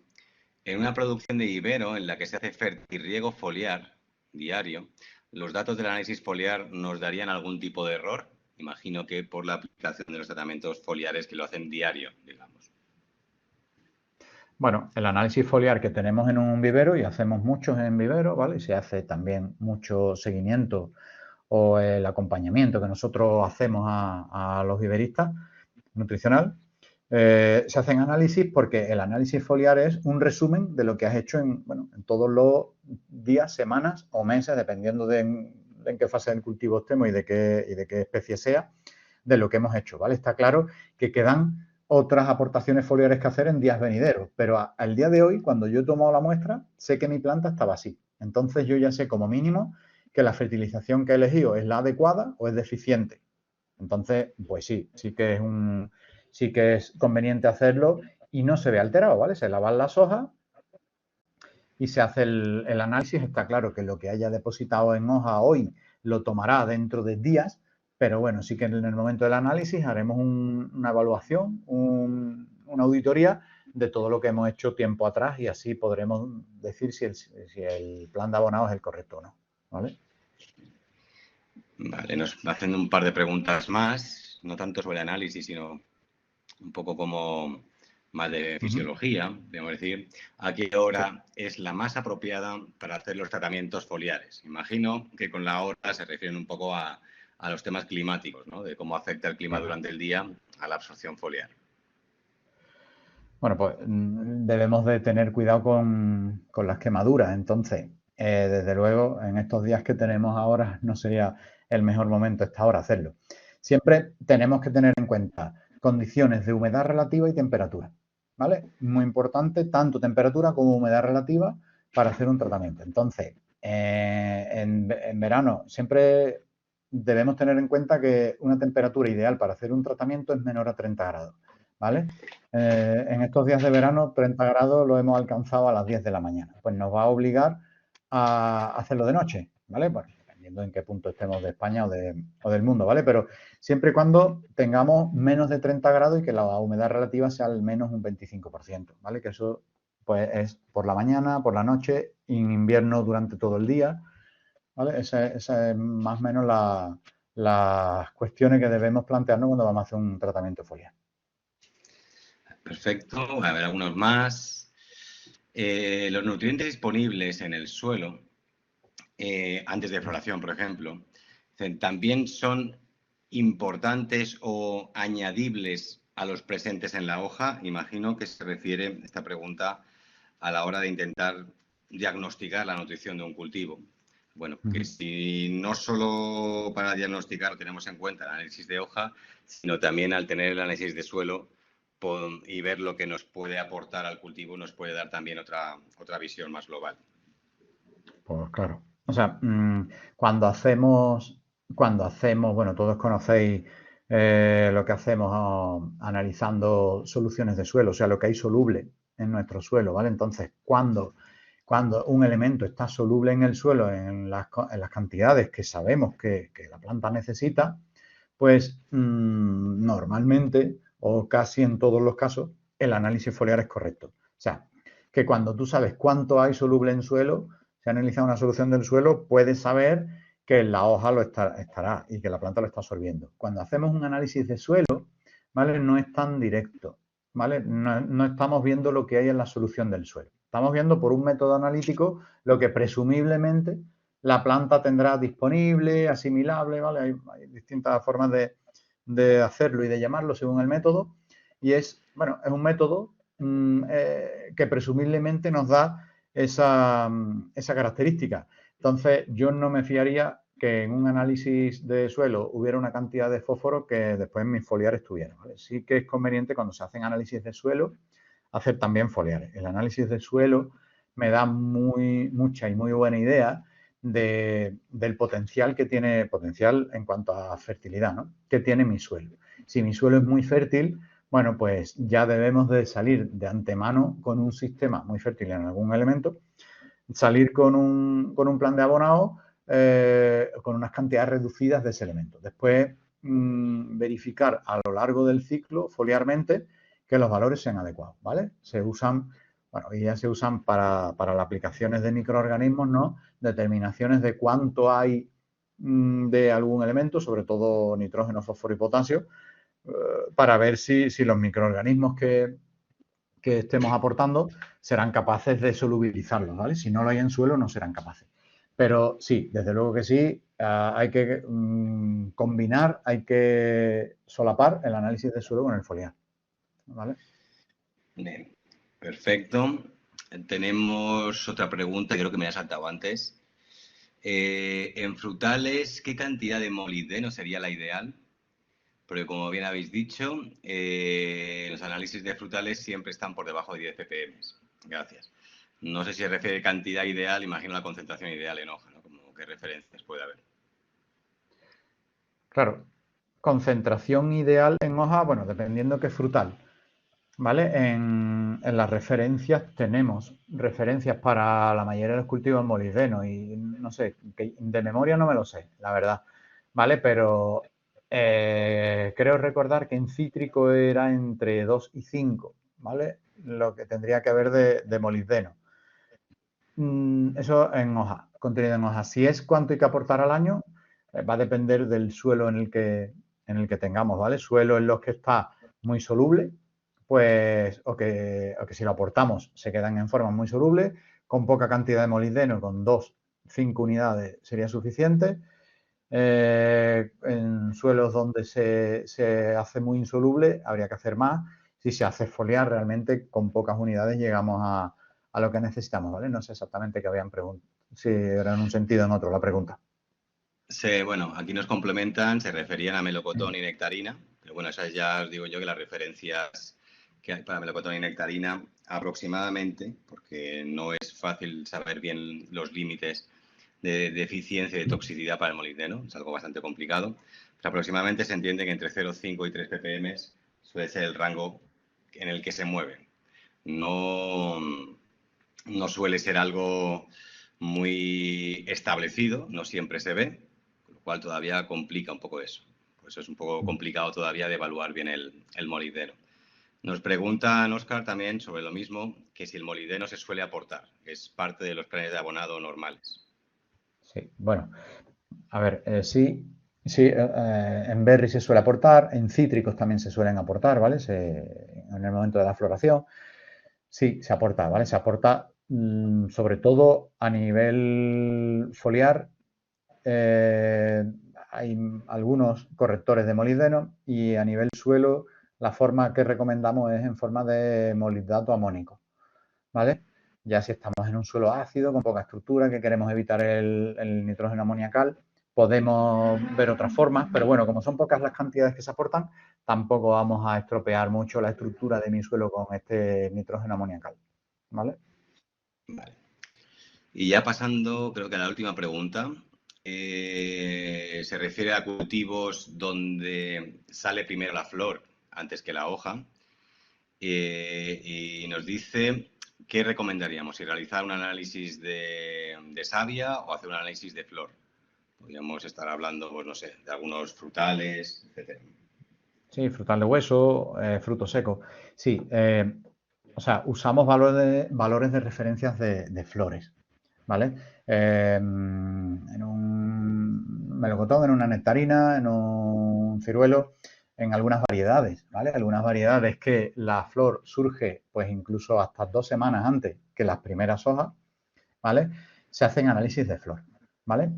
una producción de Ibero en la que se hace fertirriego foliar diario, ¿los datos del análisis foliar nos darían algún tipo de error? Imagino que por la aplicación de los tratamientos foliares que lo hacen diario, digamos. Bueno, el análisis foliar que tenemos en un vivero, y hacemos muchos en vivero, ¿vale? Y se hace también mucho seguimiento o el acompañamiento que nosotros hacemos a los viveristas nutricional. Se hacen análisis porque el análisis foliar es un resumen de lo que has hecho en todos los días, semanas o meses, dependiendo de en qué fase del cultivo estemos y de qué especie sea, de lo que hemos hecho, ¿vale? Está claro que quedan otras aportaciones foliares que hacer en días venideros, pero al día de hoy, cuando yo he tomado la muestra, sé que mi planta estaba así. Entonces yo ya sé como mínimo que la fertilización que he elegido es la adecuada o es deficiente. Entonces, pues sí que es conveniente hacerlo y no se ve alterado, ¿vale? Se lavan las hojas y se hace el análisis. Está claro que lo que haya depositado en hoja hoy lo tomará dentro de días, pero bueno, sí que en el momento del análisis haremos una evaluación, una auditoría de todo lo que hemos hecho tiempo atrás y así podremos decir si el plan de abonado es el correcto o no, ¿vale? Vale, nos hacen un par de preguntas más, no tanto sobre análisis, sino un poco como más de fisiología, debemos decir. ¿A qué hora es la más apropiada para hacer los tratamientos foliares? Imagino que con la hora se refieren un poco a los temas climáticos, ¿no? De cómo afecta el clima durante el día a la absorción foliar. Bueno, pues debemos de tener cuidado con las quemaduras. Entonces, desde luego, en estos días que tenemos ahora, no sería el mejor momento esta hora hacerlo. Siempre tenemos que tener en cuenta condiciones de humedad relativa y temperatura, ¿vale? Muy importante, tanto temperatura como humedad relativa para hacer un tratamiento. Entonces, en verano siempre debemos tener en cuenta que una temperatura ideal para hacer un tratamiento es menor a 30 grados, ¿vale? En estos días de verano, 30 grados lo hemos alcanzado a las 10 de la mañana. Pues nos va a obligar a hacerlo de noche, ¿vale? Pues dependiendo en qué punto estemos de España o del mundo, ¿vale? Pero siempre y cuando tengamos menos de 30 grados y que la humedad relativa sea al menos un 25%, ¿vale? Que eso pues es por la mañana, por la noche, y en invierno durante todo el día, ¿vale? Esa es más o menos las cuestiones que debemos plantearnos cuando vamos a hacer un tratamiento foliar. Perfecto, a ver algunos más. Los nutrientes disponibles en el suelo, antes de floración, por ejemplo, también son importantes o añadibles a los presentes en la hoja. Imagino que se refiere esta pregunta a la hora de intentar diagnosticar la nutrición de un cultivo. Bueno, que si no solo para diagnosticar tenemos en cuenta el análisis de hoja, sino también al tener el análisis de suelo y ver lo que nos puede aportar al cultivo, nos puede dar también otra visión más global. Pues claro. O sea, bueno, todos conocéis lo que hacemos analizando soluciones de suelo, o sea, lo que hay soluble en nuestro suelo, ¿vale? Entonces, cuando un elemento está soluble en el suelo en las cantidades que sabemos que la planta necesita, pues normalmente, o casi en todos los casos, el análisis foliar es correcto. O sea, que cuando tú sabes cuánto hay soluble en suelo, se analiza una solución del suelo, puedes saber que la hoja lo estará y que la planta lo está absorbiendo. Cuando hacemos un análisis de suelo, ¿vale? No es tan directo, ¿vale? No estamos viendo lo que hay en la solución del suelo. Estamos viendo por un método analítico lo que presumiblemente la planta tendrá disponible, asimilable, ¿vale? Hay distintas formas de hacerlo y de llamarlo según el método. Y es un método que presumiblemente nos da esa característica. Entonces, yo no me fiaría que en un análisis de suelo hubiera una cantidad de fósforo que después en mis foliares tuviera, ¿vale? Sí que es conveniente cuando se hacen análisis de suelo hacer también foliares. El análisis de suelo me da mucha y muy buena idea del potencial que tiene, potencial en cuanto a fertilidad, ¿no? Que tiene mi suelo. Si mi suelo es muy fértil, bueno, pues ya debemos de salir de antemano con un sistema muy fértil en algún elemento, salir con un plan de abonado con unas cantidades reducidas de ese elemento. Después, verificar a lo largo del ciclo, foliarmente, que los valores sean adecuados, ¿vale? Se usan, bueno, y ya se usan para las aplicaciones de microorganismos, ¿no? Determinaciones de cuánto hay de algún elemento, sobre todo nitrógeno, fósforo y potasio, para ver si los microorganismos que estemos aportando serán capaces de solubilizarlos, ¿vale? Si no lo hay en suelo, no serán capaces. Pero sí, desde luego que sí, hay que combinar, hay que solapar el análisis de suelo con el foliar, ¿vale? Bien, perfecto. Tenemos otra pregunta, creo que me ha saltado antes. En frutales, ¿qué cantidad de molibdeno sería la ideal? Porque como bien habéis dicho, los análisis de frutales siempre están por debajo de 10 ppm. Gracias. No sé si se refiere a cantidad ideal, imagino la concentración ideal en hoja, ¿no? Como qué referencias puede haber. Claro, concentración ideal en hoja, bueno, dependiendo qué frutal, ¿vale? En las referencias tenemos referencias para la mayoría de los cultivos en molibdeno y no sé, de memoria no me lo sé, la verdad, ¿vale? Pero creo recordar que en cítrico era entre 2 y 5, ¿vale? Lo que tendría que haber de molibdeno. Eso en hoja, contenido en hoja. Si es cuánto hay que aportar al año, va a depender del suelo en el que tengamos, ¿vale? Suelo en los que está muy soluble, pues, o que si lo aportamos se quedan en forma muy soluble, con poca cantidad de molibdeno, con 2, 5 unidades sería suficiente. En suelos donde se hace muy insoluble, habría que hacer más. Si se hace foliar, realmente con pocas unidades llegamos a lo que necesitamos, ¿vale? No sé exactamente qué habían preguntado, si era en un sentido o en otro la pregunta. Bueno, aquí nos complementan, se referían a melocotón y nectarina, pero bueno, esas ya os digo yo que las referencias que hay para melocotón y nectarina aproximadamente, porque no es fácil saber bien los límites de eficiencia y de toxicidad para el molibdeno, es algo bastante complicado, pero aproximadamente se entiende que entre 0,5 y 3 ppm suele ser el rango en el que se mueven. No suele ser algo muy establecido, no siempre se ve, con lo cual todavía complica un poco eso. Por eso es un poco complicado todavía de evaluar bien el molibdeno. Nos preguntan, Óscar, también sobre lo mismo, que si el molibdeno se suele aportar, es parte de los planes de abonado normales. Sí, bueno, a ver, sí, sí, en berry se suele aportar, en cítricos también se suelen aportar, ¿vale? En el momento de la floración, sí, se aporta, ¿vale? Se aporta sobre todo a nivel foliar. Hay algunos correctores de molibdeno y a nivel suelo la forma que recomendamos es en forma de molibdato amónico, ¿vale? Ya si estamos en un suelo ácido con poca estructura, que queremos evitar el nitrógeno amoniacal, podemos ver otras formas, pero bueno, como son pocas las cantidades que se aportan, tampoco vamos a estropear mucho la estructura de mi suelo con este nitrógeno amoniacal, ¿vale? Vale. Y ya pasando, creo que a la última pregunta, se refiere a cultivos donde sale primero la flor antes que la hoja. Y nos dice qué recomendaríamos, si realizar un análisis de savia o hacer un análisis de flor. Podríamos estar hablando, pues no sé, de algunos frutales, etcétera. Sí, frutal de hueso, fruto seco. Sí, o sea, usamos valores de referencias de flores, ¿vale? En un melocotón, en una nectarina, en un ciruelo, en algunas variedades, ¿vale? Algunas variedades que la flor surge, pues incluso hasta 2 semanas antes que las primeras hojas, ¿vale? Se hacen análisis de flor, ¿vale?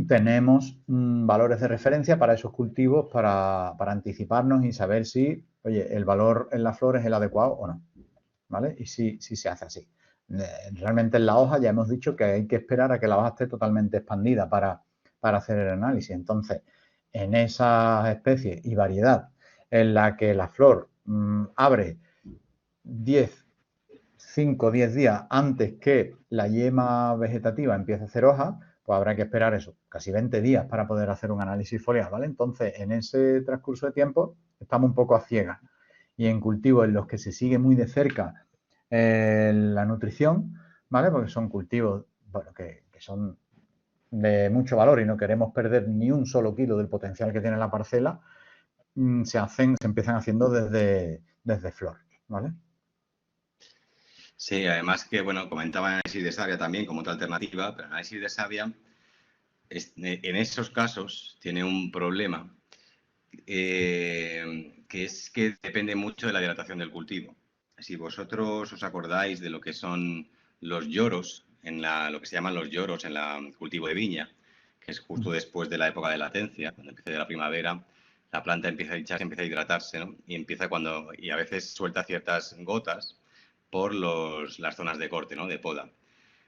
Tenemos valores de referencia para esos cultivos para anticiparnos y saber si, oye, el valor en la flor es el adecuado o no, ¿vale? Y si se hace así. Realmente en la hoja ya hemos dicho que hay que esperar a que la hoja esté totalmente expandida para hacer el análisis. Entonces, en esas especies y variedad en la que la flor abre 10 5 o 10 días antes que la yema vegetativa empiece a hacer hoja, pues habrá que esperar eso, casi 20 días para poder hacer un análisis foliar, ¿vale? Entonces, en ese transcurso de tiempo estamos un poco a ciegas. Y en cultivos en los que se sigue muy de cerca la nutrición, ¿vale? Porque son cultivos bueno, que son de mucho valor y no queremos perder ni un solo kilo del potencial que tiene la parcela, se empiezan haciendo desde flor, ¿vale? Sí, además que, bueno, comentaba análisis de savia también como otra alternativa, pero análisis de savia en esos casos tiene un problema que es que depende mucho de la hidratación del cultivo. Si vosotros os acordáis de lo que son los lloros, lo que se llaman los lloros en el cultivo de viña, que es justo después de la época de latencia, cuando empieza la primavera, la planta empieza a hincharse, empieza a hidratarse, ¿no? Y a veces suelta ciertas gotas por las zonas de corte, ¿no? De poda.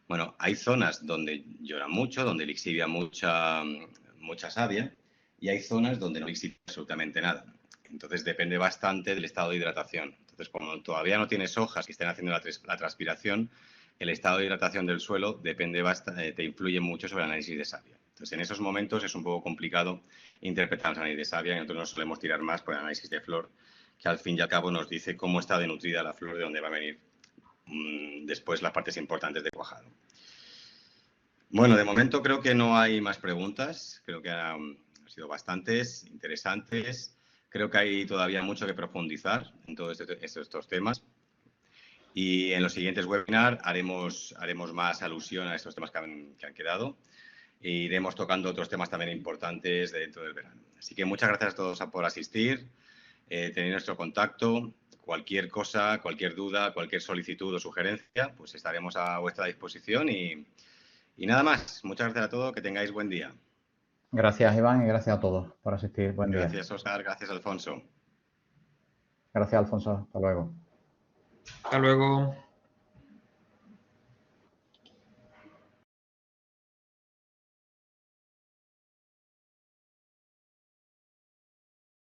Bueno, hay zonas donde llora mucho, donde lixivia mucha savia, y hay zonas donde no existe absolutamente nada. Entonces depende bastante del estado de hidratación. Entonces, como todavía no tienes hojas que estén haciendo la transpiración, el estado de hidratación del suelo te influye mucho sobre el análisis de savia. Entonces, en esos momentos es un poco complicado interpretar el análisis de savia y nosotros nos solemos tirar más por el análisis de flor, que al fin y al cabo nos dice cómo está denutrida la flor, de dónde va a venir después las partes importantes de cuajado. Bueno, de momento creo que no hay más preguntas. Creo que han sido bastantes, interesantes. Creo que hay todavía mucho que profundizar en todos estos temas. Y en los siguientes webinars haremos más alusión a estos temas que han quedado. E iremos tocando otros temas también importantes dentro del verano. Así que muchas gracias a todos por asistir. Tenéis nuestro contacto. Cualquier cosa, cualquier duda, cualquier solicitud o sugerencia, pues estaremos a vuestra disposición y nada más. Muchas gracias a todos. Que tengáis buen día. Gracias, Iván, y gracias a todos por asistir. Buen día. Gracias, Óscar. Gracias, Alfonso. Gracias, Alfonso. Hasta luego. Hasta luego.